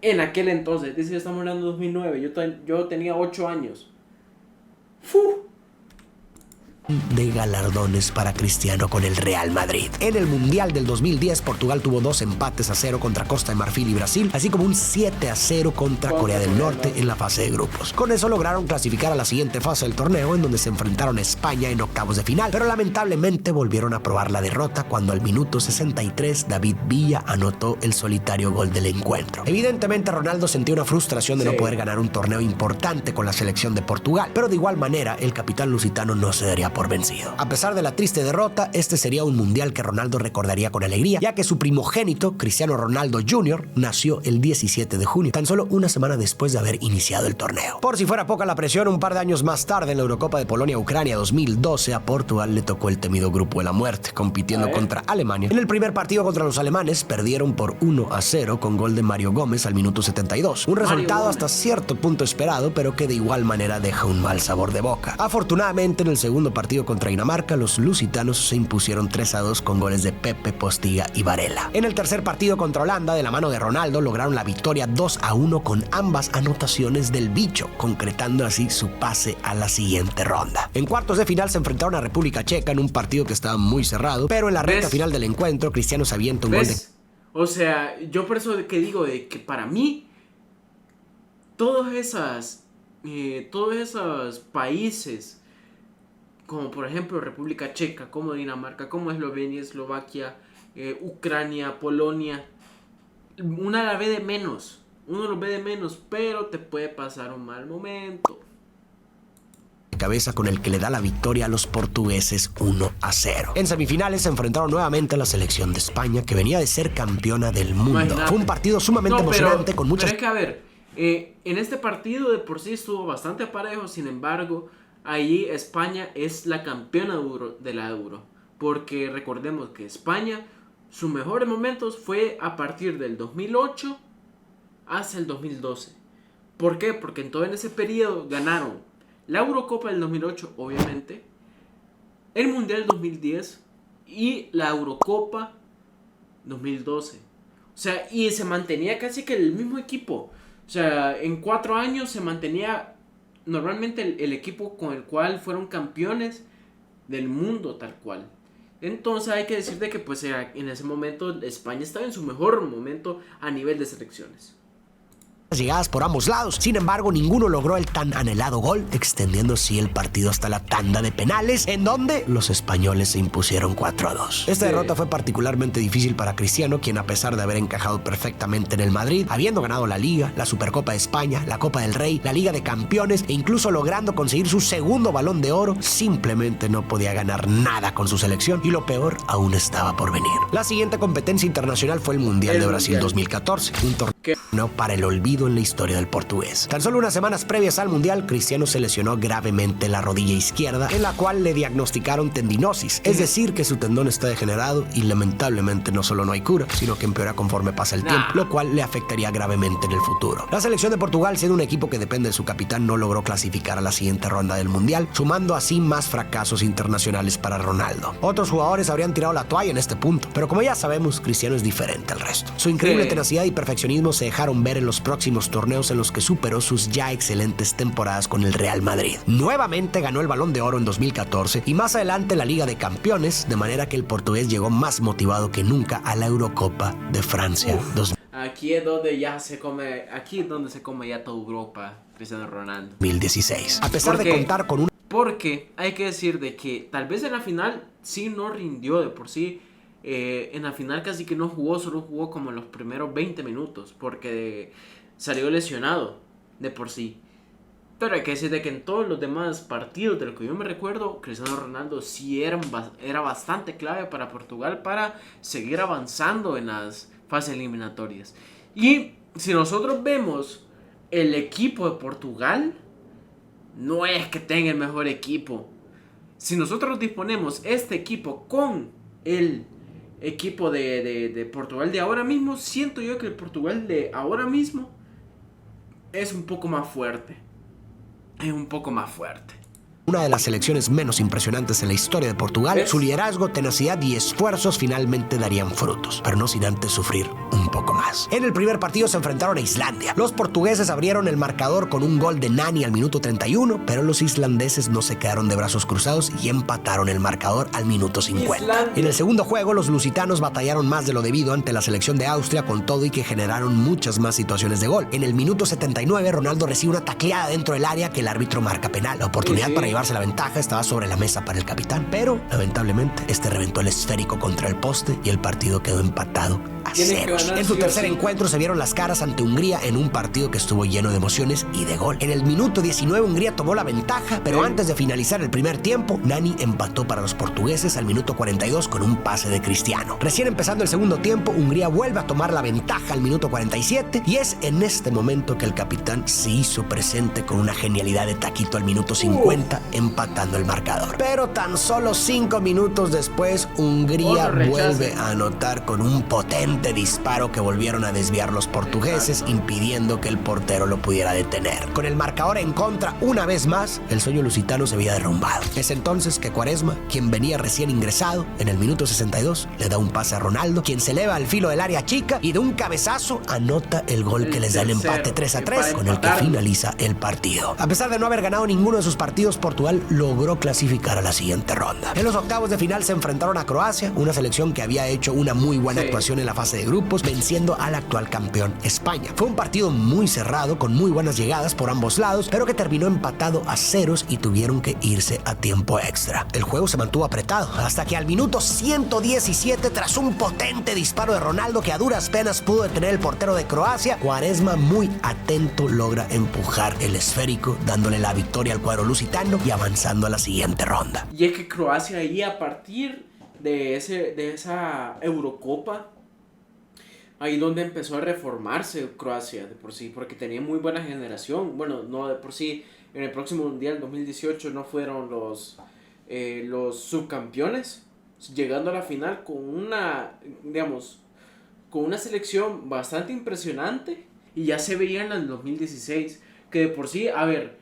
Speaker 1: En aquel entonces, es decir, estamos hablando de 2009, yo tenía 8 años.
Speaker 2: De galardones para Cristiano con el Real Madrid. En el Mundial del 2010, Portugal tuvo 2 empates a 0 contra Costa de Marfil y Brasil, así como un 7-0 contra Corea del Norte en la fase de grupos. Con eso lograron clasificar a la siguiente fase del torneo, en donde se enfrentaron a España en octavos de final, pero lamentablemente volvieron a probar la derrota cuando al minuto 63 David Villa anotó el solitario gol del encuentro. Evidentemente Ronaldo sentía una frustración de no poder ganar un torneo importante con la selección de Portugal, pero de igual manera el capitán lusitano no se daría por vencido. A pesar de la triste derrota, este sería un mundial que Ronaldo recordaría con alegría, ya que su primogénito, Cristiano Ronaldo Jr., nació el 17 de junio, tan solo una semana después de haber iniciado el torneo. Por si fuera poca la presión, un par de años más tarde, en la Eurocopa de Polonia-Ucrania 2012, a Portugal le tocó el temido grupo de la muerte, compitiendo contra Alemania. En el primer partido contra los alemanes, perdieron por 1-0 con gol de Mario Gómez al minuto 72. Un resultado hasta cierto punto esperado, pero que de igual manera deja un mal sabor de boca. Afortunadamente, en el segundo partido contra Dinamarca, los lusitanos se impusieron 3-2 con goles de Pepe, Postiga y Varela. En el tercer partido contra Holanda, de la mano de Ronaldo, lograron la victoria 2-1 con ambas anotaciones del bicho, concretando así su pase a la siguiente ronda. En cuartos de final se enfrentaron a República Checa en un partido que estaba muy cerrado, pero en la recta final del encuentro, Cristiano se avienta un gol de...
Speaker 1: O sea, yo por eso que digo de que para mí todos esos países, como por ejemplo República Checa, como Dinamarca, como Eslovenia, Eslovaquia, Ucrania, Polonia, uno los ve de menos, pero te puede pasar un mal momento.
Speaker 2: Cabeza con el que le da la victoria a los portugueses 1-0. En semifinales se enfrentaron nuevamente a la selección de España, que venía de ser campeona del mundo. Imagínate. Fue un partido sumamente emocionante con muchas...
Speaker 1: Pero es que a ver, en este partido de por sí estuvo bastante parejo, sin embargo, ahí España es la campeona de la Euro, porque recordemos que España, sus mejores momentos fue a partir del 2008 hasta el 2012. ¿Por qué? Porque en todo ese periodo ganaron la Eurocopa del 2008, obviamente, el Mundial 2010 y la Eurocopa 2012. O sea, y se mantenía casi que el mismo equipo. O sea, en 4 años se mantenía normalmente el equipo con el cual fueron campeones del mundo tal cual. Entonces hay que decir de que pues en ese momento España estaba en su mejor momento a nivel de selecciones.
Speaker 2: Llegadas por ambos lados, sin embargo ninguno logró el tan anhelado gol, extendiendo así el partido hasta la tanda de penales, en donde los españoles se impusieron 4-2. Esta derrota fue particularmente difícil para Cristiano, quien a pesar de haber encajado perfectamente en el Madrid, habiendo ganado la Liga, la Supercopa de España, la Copa del Rey, la Liga de Campeones e incluso logrando conseguir su segundo Balón de Oro, simplemente no podía ganar nada con su selección y lo peor aún estaba por venir. La siguiente competencia internacional fue el Mundial de Brasil 2014, un torneo para el olvido en la historia del portugués. Tan solo unas semanas previas al Mundial, Cristiano se lesionó gravemente la rodilla izquierda, en la cual le diagnosticaron tendinosis, es decir, que su tendón está degenerado y lamentablemente no solo no hay cura, sino que empeora conforme pasa el tiempo, lo cual le afectaría gravemente en el futuro. La selección de Portugal, siendo un equipo que depende de su capitán, no logró clasificar a la siguiente ronda del Mundial, sumando así más fracasos internacionales para Ronaldo. Otros jugadores habrían tirado la toalla en este punto, pero como ya sabemos, Cristiano es diferente al resto. Su increíble tenacidad y perfeccionismo se dejaron ver en los próximos torneos en los que superó sus ya excelentes temporadas con el Real Madrid. Nuevamente ganó el Balón de Oro en 2014 y más adelante la Liga de Campeones, de manera que el portugués llegó más motivado que nunca a la Eurocopa de Francia.
Speaker 1: Aquí es donde se come ya toda Europa, Cristiano Ronaldo.
Speaker 2: 2016. A pesar de contar con un...
Speaker 1: Porque hay que decir de que tal vez en la final sí no rindió de por sí. En la final casi que no jugó, solo jugó como en los primeros 20 minutos porque salió lesionado de por sí. Pero hay que decir de que en todos los demás partidos de lo que yo me recuerdo, Cristiano Ronaldo sí era bastante clave para Portugal para seguir avanzando en las fases eliminatorias. Y si nosotros vemos el equipo de Portugal, no es que tenga el mejor equipo. Si nosotros disponemos este equipo con el equipo de Portugal de ahora mismo, siento yo que el Portugal de ahora mismo es un poco más fuerte. Es un poco más fuerte.
Speaker 2: Una de las selecciones menos impresionantes en la historia de Portugal, su liderazgo, tenacidad y esfuerzos finalmente darían frutos, pero no sin antes sufrir un poco más. En el primer partido se enfrentaron a Islandia. Los portugueses abrieron el marcador con un gol de Nani al minuto 31, pero los islandeses no se quedaron de brazos cruzados y empataron el marcador al minuto 50. En el segundo juego, los lusitanos batallaron más de lo debido ante la selección de Austria, con todo y que generaron muchas más situaciones de gol. En el minuto 79, Ronaldo recibe una tacleada dentro del área que el árbitro marca penal. La oportunidad para llevarse la ventaja estaba sobre la mesa para el capitán, pero lamentablemente este reventó el esférico contra el poste y el partido quedó empatado 0. En su tercer encuentro se vieron las caras ante Hungría en un partido que estuvo lleno de emociones y de gol. En el minuto 19 Hungría tomó la ventaja, pero antes de finalizar el primer tiempo, Nani empató para los portugueses al minuto 42 con un pase de Cristiano. Recién empezando el segundo tiempo, Hungría vuelve a tomar la ventaja al minuto 47 y es en este momento que el capitán se hizo presente con una genialidad de taquito al minuto 50, empatando el marcador. Pero tan solo 5 minutos después, Hungría vuelve a anotar con un potente disparo que volvieron a desviar los portugueses, impidiendo que el portero lo pudiera detener. Con el marcador en contra, una vez más, el sueño lusitano se había derrumbado. Es entonces que Quaresma, quien venía recién ingresado, en el minuto 62, le da un pase a Ronaldo, quien se eleva al filo del área chica y de un cabezazo anota el gol que les da el empate 3-3, con el que finaliza el partido. A pesar de no haber ganado ninguno de sus partidos, Portugal logró clasificar a la siguiente ronda. En los octavos de final se enfrentaron a Croacia, una selección que había hecho una muy buena actuación en la fase de grupos, venciendo al actual campeón España. Fue un partido muy cerrado, con muy buenas llegadas por ambos lados, pero que terminó empatado a ceros y tuvieron que irse a tiempo extra. El juego se mantuvo apretado hasta que al minuto 117, tras un potente disparo de Ronaldo que a duras penas pudo detener el portero de Croacia, Quaresma, muy atento, logra empujar el esférico, dándole la victoria al cuadro lusitano y avanzando a la siguiente ronda.
Speaker 1: Y es que Croacia ahí, a partir de esa Eurocopa, ahí donde empezó a reformarse Croacia de por sí, porque tenía muy buena generación. Bueno, no de por sí, en el próximo Mundial 2018 no fueron los subcampeones, llegando a la final con una selección bastante impresionante, y ya se veía en el 2016 que de por sí, a ver,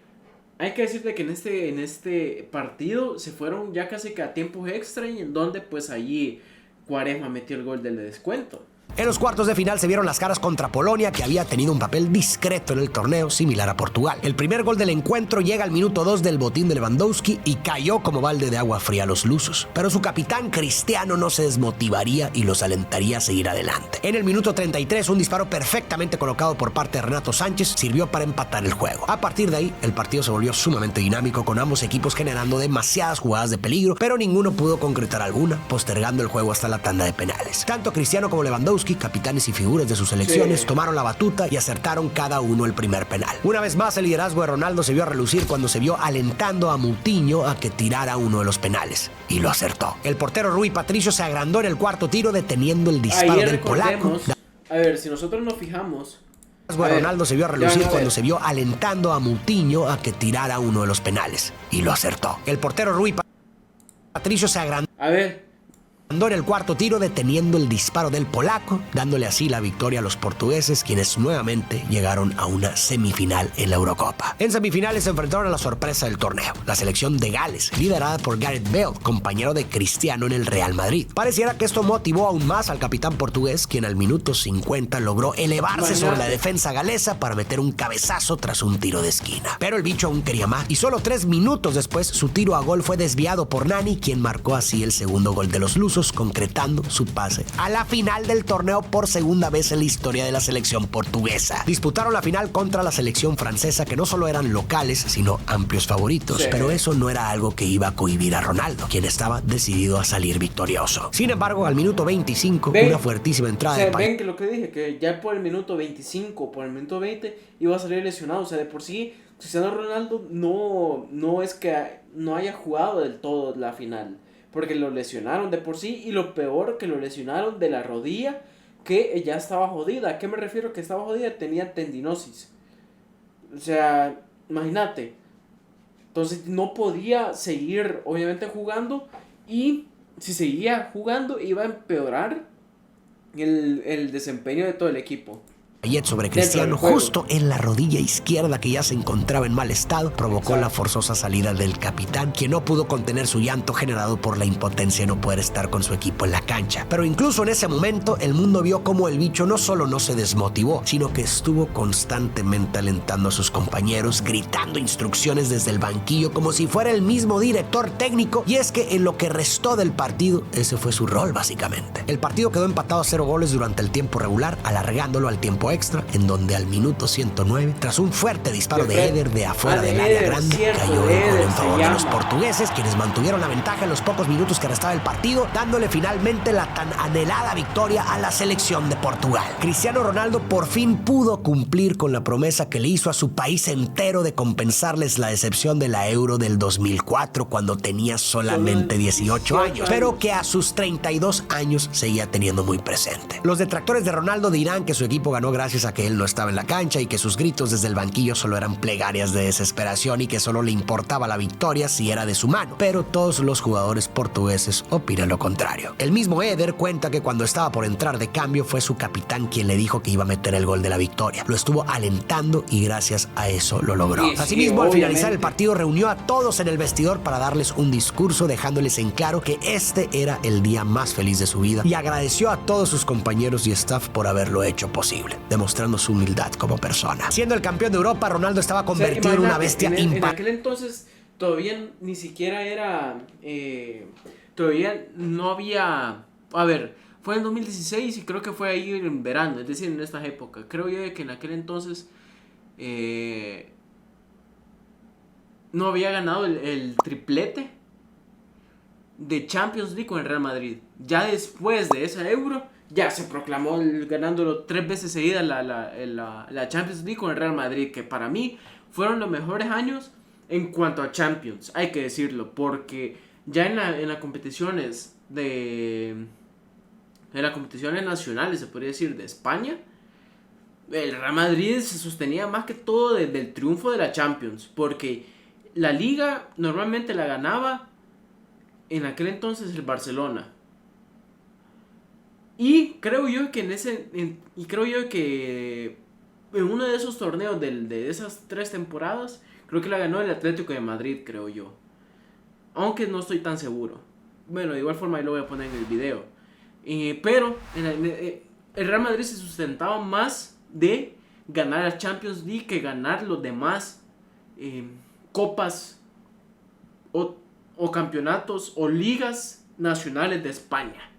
Speaker 1: hay que decirte que en este partido se fueron ya casi que a tiempos extra, y en donde pues allí Quaresma metió el gol del descuento.
Speaker 2: En los cuartos de final se vieron las caras contra Polonia, que había tenido un papel discreto en el torneo, similar a Portugal. El primer gol del encuentro llega al minuto 2 del botín de Lewandowski y cayó como balde de agua fría a los lusos. Pero su capitán Cristiano no se desmotivaría y los alentaría a seguir adelante. En el minuto 33, un disparo perfectamente colocado por parte de Renato Sánchez sirvió para empatar el juego. A partir de ahí, el partido se volvió sumamente dinámico, con ambos equipos generando demasiadas jugadas de peligro, pero ninguno pudo concretar alguna, postergando el juego hasta la tanda de penales. Tanto Cristiano como Lewandowski, capitanes y figuras de sus selecciones, tomaron la batuta y acertaron cada uno el primer penal. Una vez más, el liderazgo de Ronaldo se vio a relucir cuando se vio alentando a Moutinho a que tirara uno de los penales, y lo acertó. El portero Rui Patricio se agrandó en el cuarto tiro, deteniendo el disparo del polaco.
Speaker 1: A ver, si nosotros nos fijamos,
Speaker 2: Ronaldo se vio a relucir cuando se vio alentando a Moutinho a que tirara uno de los penales, y lo acertó. El portero Rui Patricio se agrandó en el cuarto tiro, deteniendo el disparo del polaco, dándole así la victoria a los portugueses, quienes nuevamente llegaron a una semifinal en la Eurocopa. En semifinales se enfrentaron a la sorpresa del torneo, la selección de Gales, liderada por Gareth Bale, compañero de Cristiano en el Real Madrid. Pareciera que esto motivó aún más al capitán portugués, quien al minuto 50 logró elevarse sobre la defensa galesa para meter un cabezazo tras un tiro de esquina. Pero el bicho aún quería más, y solo 3 minutos después su tiro a gol fue desviado por Nani, quien marcó así el segundo gol de los lusos, concretando su pase a la final del torneo por segunda vez en la historia de la selección portuguesa. Disputaron la final contra la selección francesa, que no solo eran locales, sino amplios favoritos, pero eso no era algo que iba a cohibir a Ronaldo, quien estaba decidido a salir victorioso. Sin embargo, al minuto 25, una fuertísima entrada de
Speaker 1: ven que lo que dije, que ya por el minuto 25, por el minuto 20, iba a salir lesionado. O sea, de por sí, Cristiano Ronaldo no es que no haya jugado del todo la final, porque lo lesionaron de por sí, y lo peor, que lo lesionaron de la rodilla, que ya estaba jodida. ¿A qué me refiero que estaba jodida? Tenía tendinosis. O sea, imagínate. Entonces no podía seguir, obviamente, jugando, y si seguía jugando iba a empeorar el desempeño de todo el equipo.
Speaker 2: Sobre Cristiano, justo en la rodilla izquierda, que ya se encontraba en mal estado, provocó la forzosa salida del capitán, quien no pudo contener su llanto generado por la impotencia de no poder estar con su equipo en la cancha. Pero incluso en ese momento, el mundo vio cómo el bicho no solo no se desmotivó, sino que estuvo constantemente alentando a sus compañeros, gritando instrucciones desde el banquillo como si fuera el mismo director técnico, y es que en lo que restó del partido, ese fue su rol básicamente. El partido quedó empatado a 0 goles durante el tiempo regular, alargándolo al tiempo extra, en donde al minuto 109, tras un fuerte disparo de Eder de afuera del área grande, cayó el gol en favor de los portugueses, quienes mantuvieron la ventaja en los pocos minutos que restaba el partido, dándole finalmente la tan anhelada victoria a la selección de Portugal. Cristiano Ronaldo por fin pudo cumplir con la promesa que le hizo a su país entero de compensarles la decepción de la Euro del 2004 cuando tenía solamente 18 años, pero que a sus 32 años seguía teniendo muy presente. Los detractores de Ronaldo dirán que su equipo ganó gracias a que él no estaba en la cancha y que sus gritos desde el banquillo solo eran plegarias de desesperación y que solo le importaba la victoria si era de su mano, pero todos los jugadores portugueses opinan lo contrario. El mismo Eder cuenta que cuando estaba por entrar de cambio fue su capitán quien le dijo que iba a meter el gol de la victoria. Lo estuvo alentando y gracias a eso lo logró. Asimismo, al finalizar el partido reunió a todos en el vestidor para darles un discurso dejándoles en claro que este era el día más feliz de su vida y agradeció a todos sus compañeros y staff por haberlo hecho posible, demostrando su humildad como persona. Siendo el campeón de Europa, Ronaldo estaba convertido en una bestia
Speaker 1: en aquel entonces todavía ni siquiera era... todavía no había... A ver, fue en 2016 y creo que fue ahí en verano, es decir, en esta época. Creo yo que en aquel entonces no había ganado el triplete de Champions League con el Real Madrid. Ya después de esa Euro, ya se proclamó ganándolo 3 veces seguidas la Champions League con el Real Madrid, que para mí fueron los mejores años en cuanto a Champions, hay que decirlo, porque ya en las competiciones en las competiciones nacionales, se podría decir, de España, el Real Madrid se sostenía más que todo desde el triunfo de la Champions, porque la Liga normalmente la ganaba en aquel entonces el Barcelona. Y creo yo que en uno de esos torneos de esas 3 temporadas, creo que la ganó el Atlético de Madrid, creo yo. Aunque no estoy tan seguro. Bueno, de igual forma ahí lo voy a poner en el video. Pero el Real Madrid se sustentaba más de ganar la Champions League que ganar los demás copas o campeonatos o ligas nacionales de España.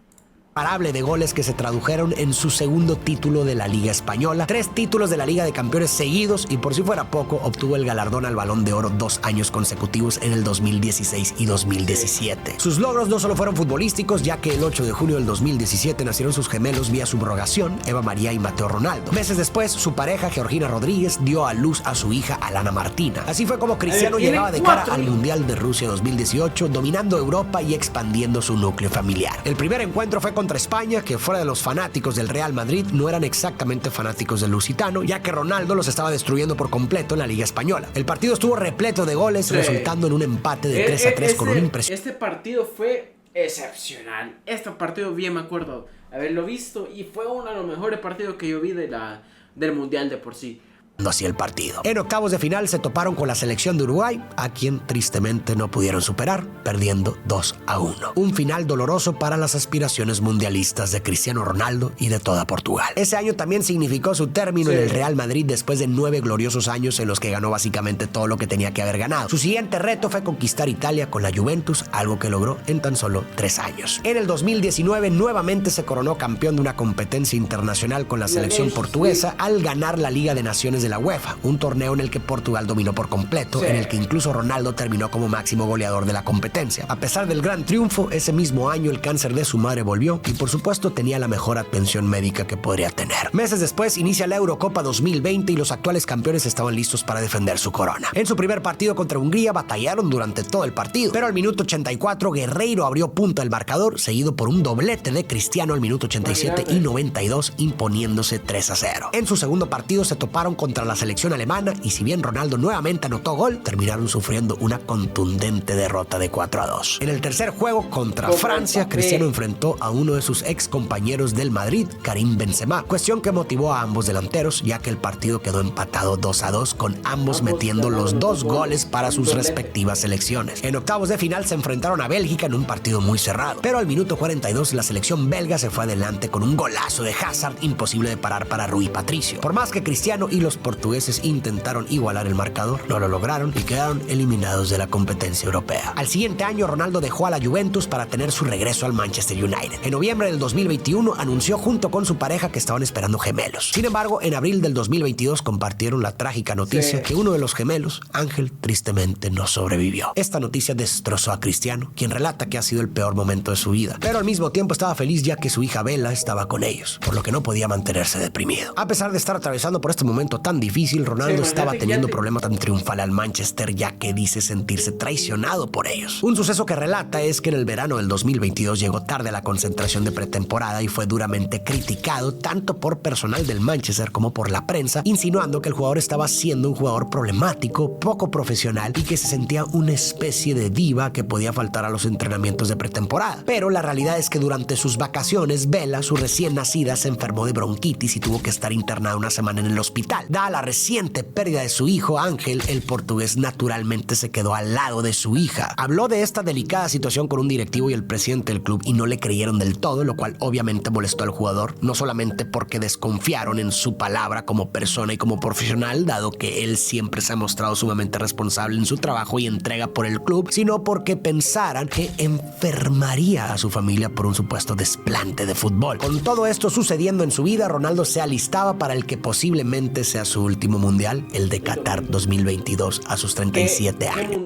Speaker 2: Imparable de goles que se tradujeron en su segundo título de la Liga Española, 3 títulos de la Liga de Campeones seguidos y por si fuera poco, obtuvo el galardón al Balón de Oro 2 años consecutivos en el 2016 y 2017. Sus logros no solo fueron futbolísticos, ya que el 8 de junio del 2017 nacieron sus gemelos vía subrogación, Eva María y Mateo Ronaldo. Meses después, su pareja, Georgina Rodríguez, dio a luz a su hija Alana Martina. Así fue como Cristiano llegaba de cara al Mundial de Rusia 2018, dominando Europa y expandiendo su núcleo familiar. El primer encuentro fue contra España, que fuera de los fanáticos del Real Madrid no eran exactamente fanáticos del lusitano, ya que Ronaldo los estaba destruyendo por completo en la Liga Española. El partido estuvo repleto de goles, resultando en un empate de 3-3 con un impresionante.
Speaker 1: Este partido fue excepcional. Este partido bien me acuerdo haberlo visto y fue uno de los mejores partidos que yo vi del Mundial de por sí.
Speaker 2: Así el partido. En octavos de final se toparon con la selección de Uruguay, a quien tristemente no pudieron superar, perdiendo 2-1. Un final doloroso para las aspiraciones mundialistas de Cristiano Ronaldo y de toda Portugal. Ese año también significó su término en el Real Madrid después de 9 gloriosos años en los que ganó básicamente todo lo que tenía que haber ganado. Su siguiente reto fue conquistar Italia con la Juventus, algo que logró en tan solo 3 años. En el 2019 nuevamente se coronó campeón de una competencia internacional con la selección portuguesa al ganar la Liga de Naciones de la UEFA, un torneo en el que Portugal dominó por completo, en el que incluso Ronaldo terminó como máximo goleador de la competencia. A pesar del gran triunfo, ese mismo año el cáncer de su madre volvió y por supuesto tenía la mejor atención médica que podría tener. Meses después inicia la Eurocopa 2020 y los actuales campeones estaban listos para defender su corona. En su primer partido contra Hungría batallaron durante todo el partido, pero al minuto 84 Guerreiro abrió punta el marcador, seguido por un doblete de Cristiano al minuto 87 y 92, imponiéndose 3-0. En su segundo partido se toparon contra la selección alemana y si bien Ronaldo nuevamente anotó gol, terminaron sufriendo una contundente derrota de 4-2. En el tercer juego contra Francia, Cristiano enfrentó a uno de sus ex compañeros del Madrid, Karim Benzema, cuestión que motivó a ambos delanteros, ya que el partido quedó empatado 2-2 con ambos metiendo los 2 goles para sus respectivas selecciones. En octavos de final se enfrentaron a Bélgica en un partido muy cerrado, pero al minuto 42 la selección belga se fue adelante con un golazo de Hazard imposible de parar para Rui Patricio. Por más que Cristiano y los portugueses intentaron igualar el marcador, no lo lograron y quedaron eliminados de la competencia europea. Al siguiente año, Ronaldo dejó a la Juventus para tener su regreso al Manchester United. En noviembre del 2021 anunció junto con su pareja que estaban esperando gemelos. Sin embargo, en abril del 2022 compartieron la trágica noticia que uno de los gemelos, Ángel, tristemente no sobrevivió. Esta noticia destrozó a Cristiano, quien relata que ha sido el peor momento de su vida, pero al mismo tiempo estaba feliz ya que su hija Bella estaba con ellos, por lo que no podía mantenerse deprimido. A pesar de estar atravesando por este momento tan difícil, Ronaldo estaba teniendo problemas tan triunfal al Manchester, ya que dice sentirse traicionado por ellos. Un suceso que relata es que en el verano del 2022 llegó tarde a la concentración de pretemporada y fue duramente criticado tanto por personal del Manchester como por la prensa, insinuando que el jugador estaba siendo un jugador problemático, poco profesional y que se sentía una especie de diva que podía faltar a los entrenamientos de pretemporada. Pero la realidad es que durante sus vacaciones, Bella, su recién nacida, se enfermó de bronquitis y tuvo que estar internada una semana en el hospital. Dada la reciente pérdida de su hijo Ángel, el portugués naturalmente se quedó al lado de su hija. Habló de esta delicada situación con un directivo y el presidente del club y no le creyeron del todo, lo cual obviamente molestó al jugador, no solamente porque desconfiaron en su palabra como persona y como profesional, dado que él siempre se ha mostrado sumamente responsable en su trabajo y entrega por el club, sino porque pensaran que enfermaría a su familia por un supuesto desplante de fútbol. Con todo esto sucediendo en su vida, Ronaldo se alistaba para el que posiblemente sea su último mundial, el de Qatar 2022, a sus 37 años.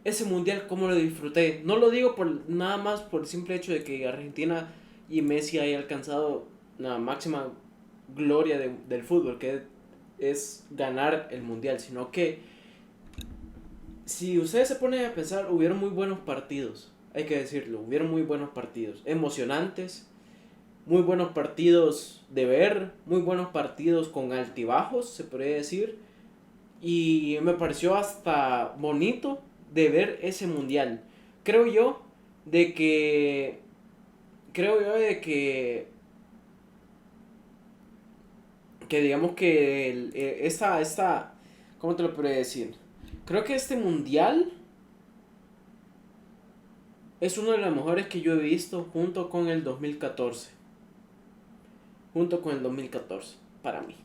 Speaker 1: Ese mundial, cómo lo disfruté. No lo digo por nada más por el simple hecho de que Argentina y Messi hayan alcanzado la máxima gloria del fútbol, que es ganar el mundial, sino que si ustedes se ponen a pensar, hubieron muy buenos partidos, hay que decirlo, hubieron muy buenos partidos, emocionantes, muy buenos partidos de ver, muy buenos partidos con altibajos, se podría decir, y me pareció hasta bonito de ver ese mundial. Creo yo de que digamos que esta ¿cómo te lo podría decir? Creo que este mundial es uno de los mejores que yo he visto junto con el 2014. Para mí.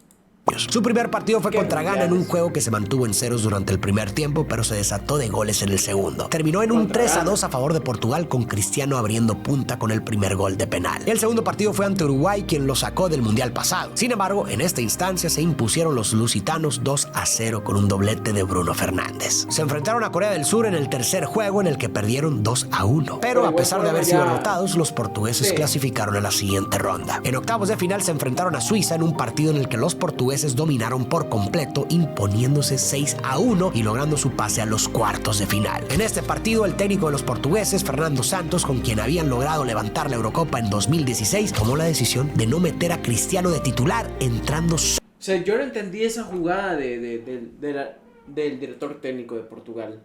Speaker 2: Su primer partido fue contra Ghana en un juego que se mantuvo en ceros durante el primer tiempo, pero se desató de goles en el segundo. Terminó en un 3-2 a favor de Portugal, con Cristiano abriendo punta con el primer gol de penal. El segundo partido fue ante Uruguay, quien lo sacó del Mundial pasado. Sin embargo, en esta instancia se impusieron los lusitanos 2-0 con un doblete de Bruno Fernández. Se enfrentaron a Corea del Sur en el tercer juego, en el que perdieron 2-1. Pero a pesar de haber sido derrotados, los portugueses clasificaron a la siguiente ronda. En octavos de final se enfrentaron a Suiza en un partido en el que los portugueses dominaron por completo, imponiéndose 6-1 y logrando su pase a los cuartos de final. En este partido, el técnico de los portugueses, Fernando Santos, con quien habían logrado levantar la Eurocopa en 2016, tomó la decisión de no meter a Cristiano de titular, entrando...
Speaker 1: O sea, yo no entendí esa jugada del director técnico de Portugal.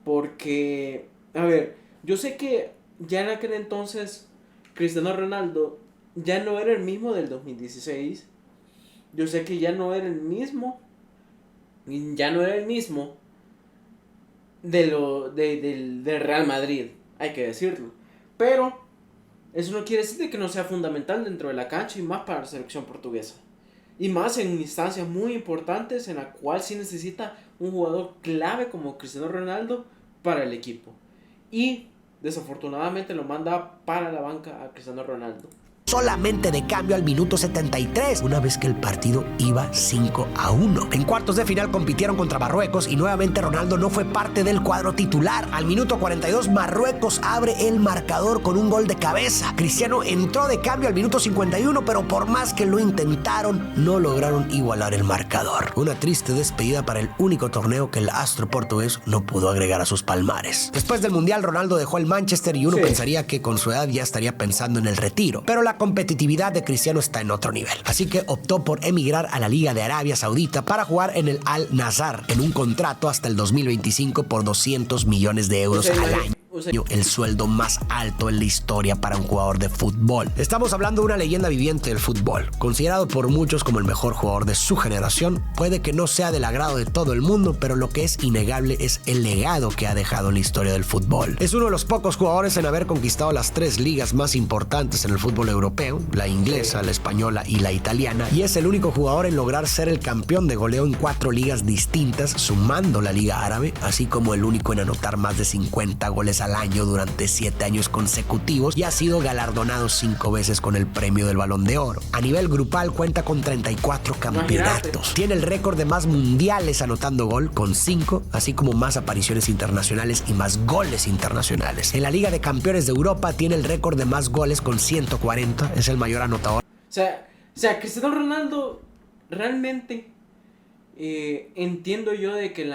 Speaker 1: Porque, a ver, yo sé que ya en aquel entonces Cristiano Ronaldo ya no era el mismo del 2016. Yo sé que ya no era el mismo del Real Madrid, hay que decirlo. Pero eso no quiere decir que no sea fundamental dentro de la cancha y más para la selección portuguesa. Y más en instancias muy importantes en la cual sí necesita un jugador clave como Cristiano Ronaldo para el equipo. Y desafortunadamente lo manda para la banca a Cristiano Ronaldo.
Speaker 2: Solamente de cambio al minuto 73, una vez que el partido iba 5-1. En cuartos de final compitieron contra Marruecos y nuevamente Ronaldo no fue parte del cuadro titular. Al minuto 42, Marruecos abre el marcador con un gol de cabeza. Cristiano entró de cambio al minuto 51, pero por más que lo intentaron, no lograron igualar el marcador. Una triste despedida para el único torneo que el astro portugués no pudo agregar a sus palmares. Después del Mundial, Ronaldo dejó el Manchester y uno pensaría que con su edad ya estaría pensando en el retiro. Pero la competitividad de Cristiano está en otro nivel. Así que optó por emigrar a la Liga de Arabia Saudita para jugar en el Al Nassr en un contrato hasta el 2025 por 200 millones de euros al año.
Speaker 1: O sea,
Speaker 2: el sueldo más alto en la historia para un jugador de fútbol. Estamos hablando de una leyenda viviente del fútbol, considerado por muchos como el mejor jugador de su generación. Puede que no sea del agrado de todo el mundo, pero lo que es innegable es el legado que ha dejado en la historia del fútbol. Es uno de los pocos jugadores en haber conquistado las 3 ligas más importantes en el fútbol europeo, la inglesa, la española y la italiana, y es el único jugador en lograr ser el campeón de goleo en 4 ligas distintas, sumando la Liga Árabe, así como el único en anotar más de 50 goles al año durante 7 años consecutivos, y ha sido galardonado 5 veces con el premio del Balón de Oro. A nivel grupal cuenta con 34 campeonatos. Tiene el récord de más mundiales anotando gol con 5, así como más apariciones internacionales y más goles internacionales. En la Liga de Campeones de Europa tiene el récord de más goles con 140, es el mayor anotador.
Speaker 1: O sea, Cristiano Ronaldo realmente entiendo yo de que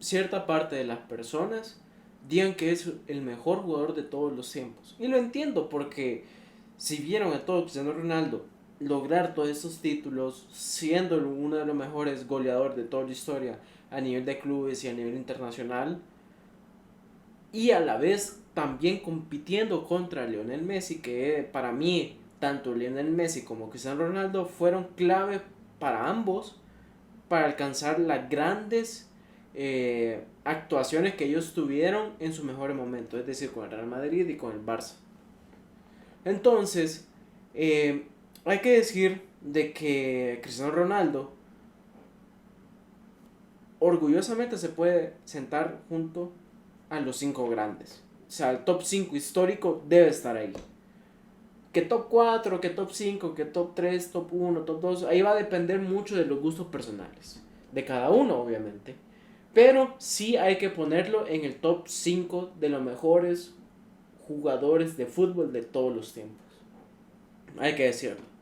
Speaker 1: cierta parte de las personas digan que es el mejor jugador de todos los tiempos. Y lo entiendo porque si vieron a todo Cristiano Ronaldo lograr todos estos títulos, siendo uno de los mejores goleadores de toda la historia a nivel de clubes y a nivel internacional, y a la vez también compitiendo contra Lionel Messi, que para mí tanto Lionel Messi como Cristiano Ronaldo fueron clave para ambos para alcanzar las grandes actuaciones que ellos tuvieron en sus mejores momentos, es decir, con el Real Madrid y con el Barça. Entonces, hay que decir de que Cristiano Ronaldo orgullosamente se puede sentar junto a los 5 grandes. O sea, el top 5 histórico debe estar ahí. Que top 4, que top 5, que top 3, top 1, top 2, ahí va a depender mucho de los gustos personales de cada uno, obviamente. Pero sí hay que ponerlo en el top 5 de los mejores jugadores de fútbol de todos los tiempos. Hay que decirlo.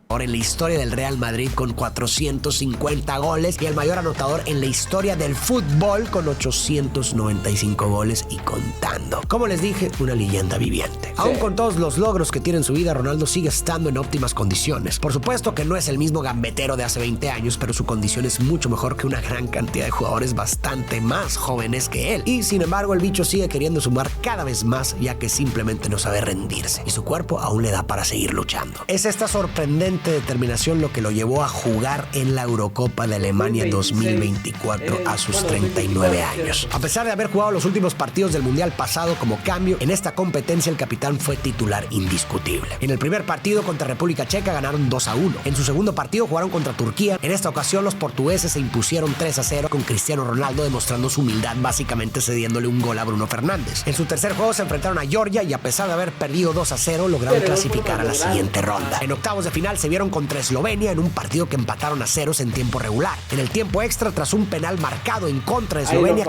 Speaker 2: En la historia del Real Madrid con 450 goles y el mayor anotador en la historia del fútbol con 895 goles y contando. Como les dije, una leyenda viviente. Sí. Aún con todos los logros que tiene en su vida, Ronaldo sigue estando en óptimas condiciones. Por supuesto que no es el mismo gambetero de hace 20 años, pero su condición es mucho mejor que una gran cantidad de jugadores bastante más jóvenes que él. Y sin embargo, el bicho sigue queriendo sumar cada vez más, ya que simplemente no sabe rendirse. Y su cuerpo aún le da para seguir luchando. Es esta sorprendente determinación lo que lo llevó a jugar en la Eurocopa de Alemania 2024 a sus 39 años. A pesar de haber jugado los últimos partidos del Mundial pasado como cambio, en esta competencia el capitán fue titular indiscutible. En el primer partido contra República Checa ganaron 2-1. En su segundo partido jugaron contra Turquía. En esta ocasión los portugueses se impusieron 3-0 con Cristiano Ronaldo demostrando su humildad, básicamente cediéndole un gol a Bruno Fernández. En su tercer juego se enfrentaron a Georgia y a pesar de haber perdido 2-0 lograron clasificar a la siguiente ronda. En octavos de final se vieron contra Eslovenia en un partido que empataron a ceros en tiempo regular. En el tiempo extra, tras un penal marcado en contra de Eslovenia,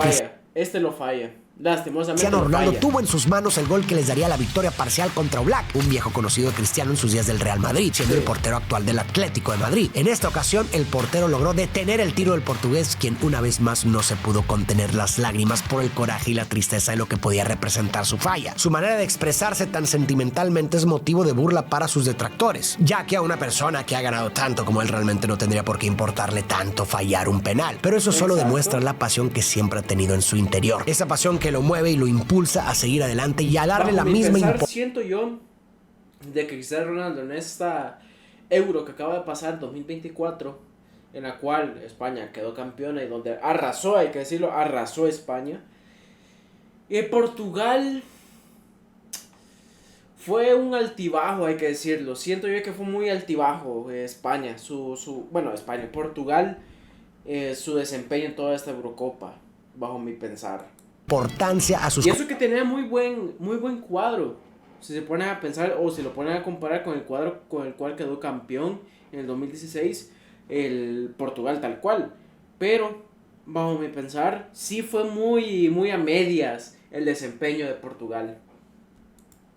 Speaker 1: lo falla. Lastimosamente
Speaker 2: Cristiano Ronaldo tuvo en sus manos el gol que les daría la victoria parcial contra Oblak, un viejo conocido de Cristiano en sus días del Real Madrid, siendo el portero actual del Atlético de Madrid. En esta ocasión, el portero logró detener el tiro del portugués, quien una vez más no se pudo contener las lágrimas por el coraje y la tristeza de lo que podía representar su falla. Su manera de expresarse tan sentimentalmente es motivo de burla para sus detractores, ya que a una persona que ha ganado tanto como él realmente no tendría por qué importarle tanto fallar un penal. Pero eso solo demuestra la pasión que siempre ha tenido en su interior. Esa pasión que lo mueve y lo impulsa a seguir adelante y a darle la misma importancia.
Speaker 1: Siento yo de que Cristiano Ronaldo en esta Euro que acaba de pasar 2024, en la cual España quedó campeona y donde arrasó, hay que decirlo, arrasó España. Portugal fue un altibajo, hay que decirlo. Siento yo que fue muy altibajo España, Portugal, su desempeño en toda esta Eurocopa, bajo mi pensar.
Speaker 2: Importancia a sus...
Speaker 1: Y eso que tenía muy buen cuadro. Si se ponen a pensar o si lo ponen a comparar con el cuadro con el cual quedó campeón en el 2016, el Portugal tal cual. Pero, bajo mi pensar, sí fue muy a medias el desempeño de Portugal.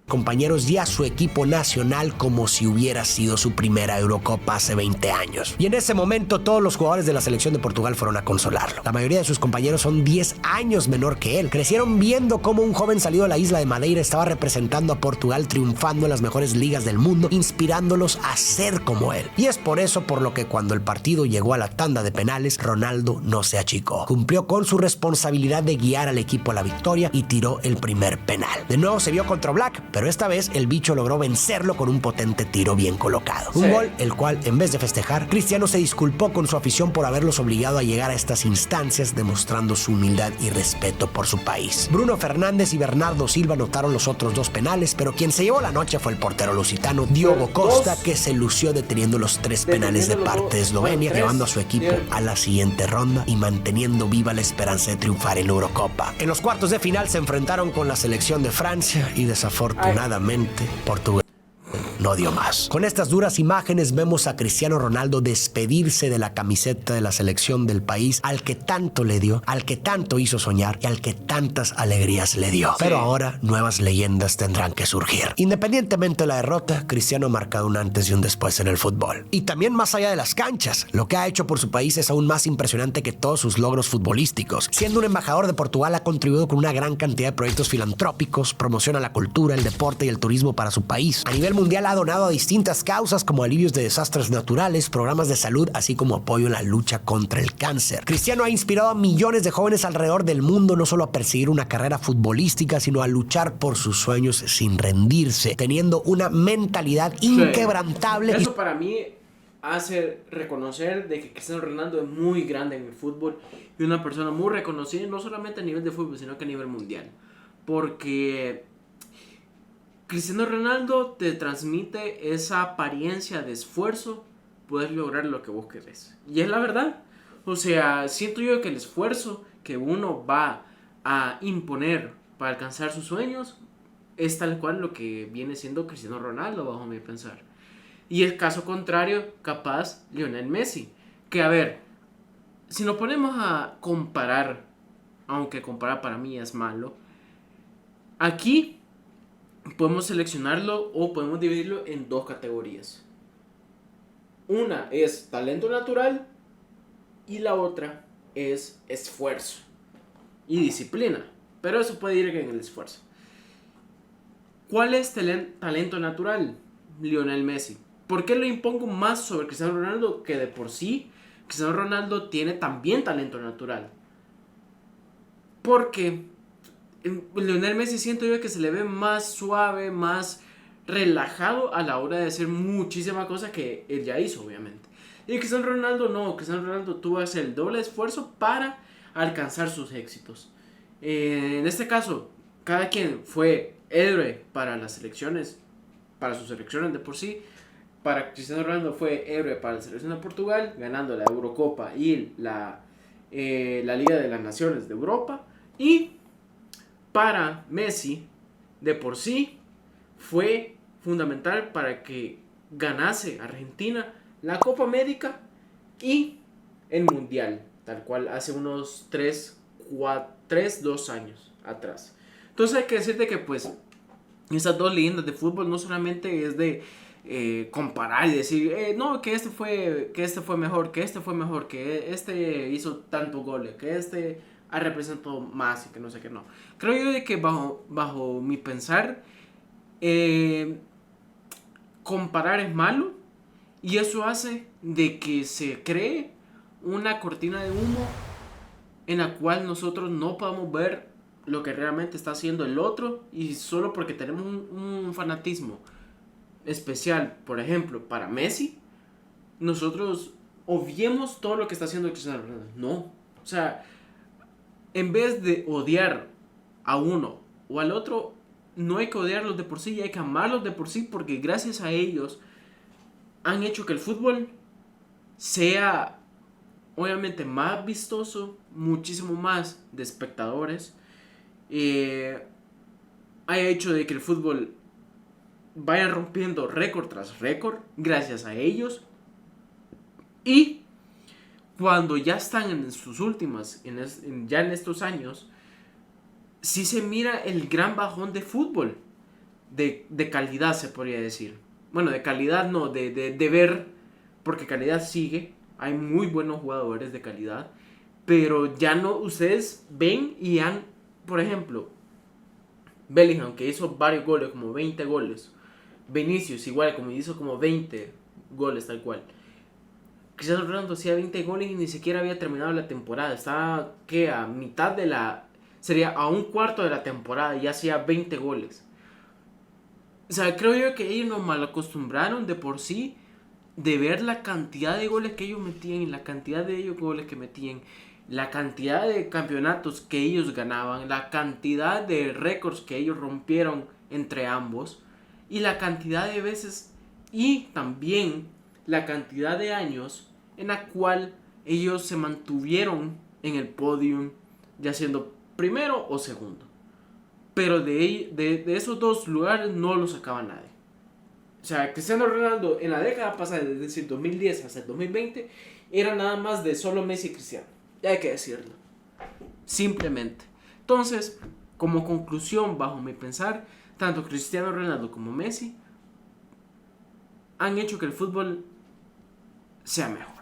Speaker 2: compañeros y a su equipo nacional como si hubiera sido su primera Eurocopa hace 20 años. Y en ese momento todos los jugadores de la selección de Portugal fueron a consolarlo. La mayoría de sus compañeros son 10 años menor que él. Crecieron viendo cómo un joven salido de la isla de Madeira estaba representando a Portugal, triunfando en las mejores ligas del mundo, inspirándolos a ser como él. Y es por eso por lo que cuando el partido llegó a la tanda de penales, Ronaldo no se achicó. Cumplió con su responsabilidad de guiar al equipo a la victoria y tiró el primer penal. De nuevo se vio contra Black, pero esta vez el bicho logró vencerlo con un potente tiro bien colocado. Un gol el cual, en vez de festejar, Cristiano se disculpó con su afición por haberlos obligado a llegar a estas instancias, demostrando su humildad y respeto por su país. Bruno Fernández y Bernardo Silva anotaron los otros 2 penales, pero quien se llevó la noche fue el portero lusitano Diogo Costa, que se lució deteniendo los 3 penales de parte de Eslovenia, llevando a su equipo a la siguiente ronda y manteniendo viva la esperanza de triunfar en la Eurocopa. En los cuartos de final se enfrentaron con la selección de Francia y desafortunadamente Portugal no dio más. Con estas duras imágenes vemos a Cristiano Ronaldo despedirse de la camiseta de la selección del país al que tanto le dio, al que tanto hizo soñar y al que tantas alegrías le dio. Pero ahora nuevas leyendas tendrán que surgir. Independientemente de la derrota, Cristiano ha marcado un antes y un después en el fútbol. Y también más allá de las canchas, lo que ha hecho por su país es aún más impresionante que todos sus logros futbolísticos. Siendo un embajador de Portugal, ha contribuido con una gran cantidad de proyectos filantrópicos, promociona la cultura, el deporte y el turismo para su país. A nivel mundial ha donado a distintas causas como alivios de desastres naturales, programas de salud, así como apoyo en la lucha contra el cáncer. Cristiano ha inspirado a millones de jóvenes alrededor del mundo no solo a perseguir una carrera futbolística, sino a luchar por sus sueños sin rendirse, teniendo una mentalidad inquebrantable.
Speaker 1: Eso para mí hace reconocer de que Cristiano Ronaldo es muy grande en el fútbol y una persona muy reconocida, no solamente a nivel de fútbol, sino que a nivel mundial. Porque Cristiano Ronaldo te transmite esa apariencia de esfuerzo, puedes lograr lo que vos querés. Y es la verdad. O sea, siento yo que el esfuerzo que uno va a imponer para alcanzar sus sueños es tal cual lo que viene siendo Cristiano Ronaldo, bajo mi pensar. Y el caso contrario, capaz, Lionel Messi. Que a ver, si nos ponemos a comparar, aunque comparar para mí es malo, aquí podemos seleccionarlo o podemos dividirlo en 2 categorías. Una es talento natural y la otra es esfuerzo y disciplina. Pero eso puede ir en el esfuerzo. ¿Cuál es talento natural? Lionel Messi. ¿Por qué lo impongo más sobre Cristiano Ronaldo? Que de por sí Cristiano Ronaldo tiene también talento natural. Porque Lionel Messi siento yo que se le ve más suave, más relajado a la hora de hacer muchísimas cosas que él ya hizo, obviamente. Y Cristiano Ronaldo no, Cristiano Ronaldo tuvo que hacer el doble esfuerzo para alcanzar sus éxitos. En este caso, cada quien fue héroe para las selecciones, para sus selecciones de por sí. Para Cristiano Ronaldo fue héroe para la selección de Portugal, ganando la Eurocopa y la Liga de las Naciones de Europa. Y para Messi, de por sí, fue fundamental para que ganase Argentina la Copa América y el Mundial, tal cual hace unos 2 años atrás. Entonces hay que decirte que pues esas 2 leyendas de fútbol no solamente es de comparar y decir no, que este fue mejor, que este fue mejor, que este hizo tantos goles, que este ha representado más y que no sé qué, no. Creo yo de que bajo mi pensar comparar es malo y eso hace de que se cree una cortina de humo en la cual nosotros no podamos ver lo que realmente está haciendo el otro y solo porque tenemos un fanatismo especial, por ejemplo, para Messi, nosotros obviemos todo lo que está haciendo Cristiano Ronaldo. No, o sea, en vez de odiar a uno o al otro, no hay que odiarlos de por sí, hay que amarlos de por sí, porque gracias a ellos han hecho que el fútbol sea obviamente más vistoso, muchísimo más de espectadores, haya hecho de que el fútbol vaya rompiendo récord tras récord gracias a ellos. Y cuando ya están en sus últimas, ya en estos años, sí se mira el gran bajón de fútbol. de calidad, se podría decir. Bueno, de calidad no, de ver, porque calidad sigue. Hay muy buenos jugadores de calidad. Pero ya no, ustedes ven y han, por ejemplo, Bellingham, que hizo varios goles, como 20 goles. Vinicius, igual, como hizo como 20 goles, tal cual. Cristiano Ronaldo hacía 20 goles y ni siquiera había terminado la temporada. Estaba, ¿qué? A mitad de la... Sería a un cuarto de la temporada y ya hacía 20 goles. O sea, creo yo que ellos nos mal acostumbraron de por sí de ver la cantidad de goles que ellos metían, la cantidad de goles que metían, la cantidad de campeonatos que ellos ganaban, la cantidad de récords que ellos rompieron entre ambos y la cantidad de veces y también la cantidad de años en la cual ellos se mantuvieron en el podium, ya siendo primero o segundo. Pero de esos dos lugares no lo sacaba nadie. O sea, Cristiano Ronaldo en la década pasada, desde decir 2010 hasta el 2020, era nada más de solo Messi y Cristiano. Ya hay que decirlo. Simplemente. Entonces, como conclusión, bajo mi pensar, tanto Cristiano Ronaldo como Messi han hecho que el fútbol sea mejor.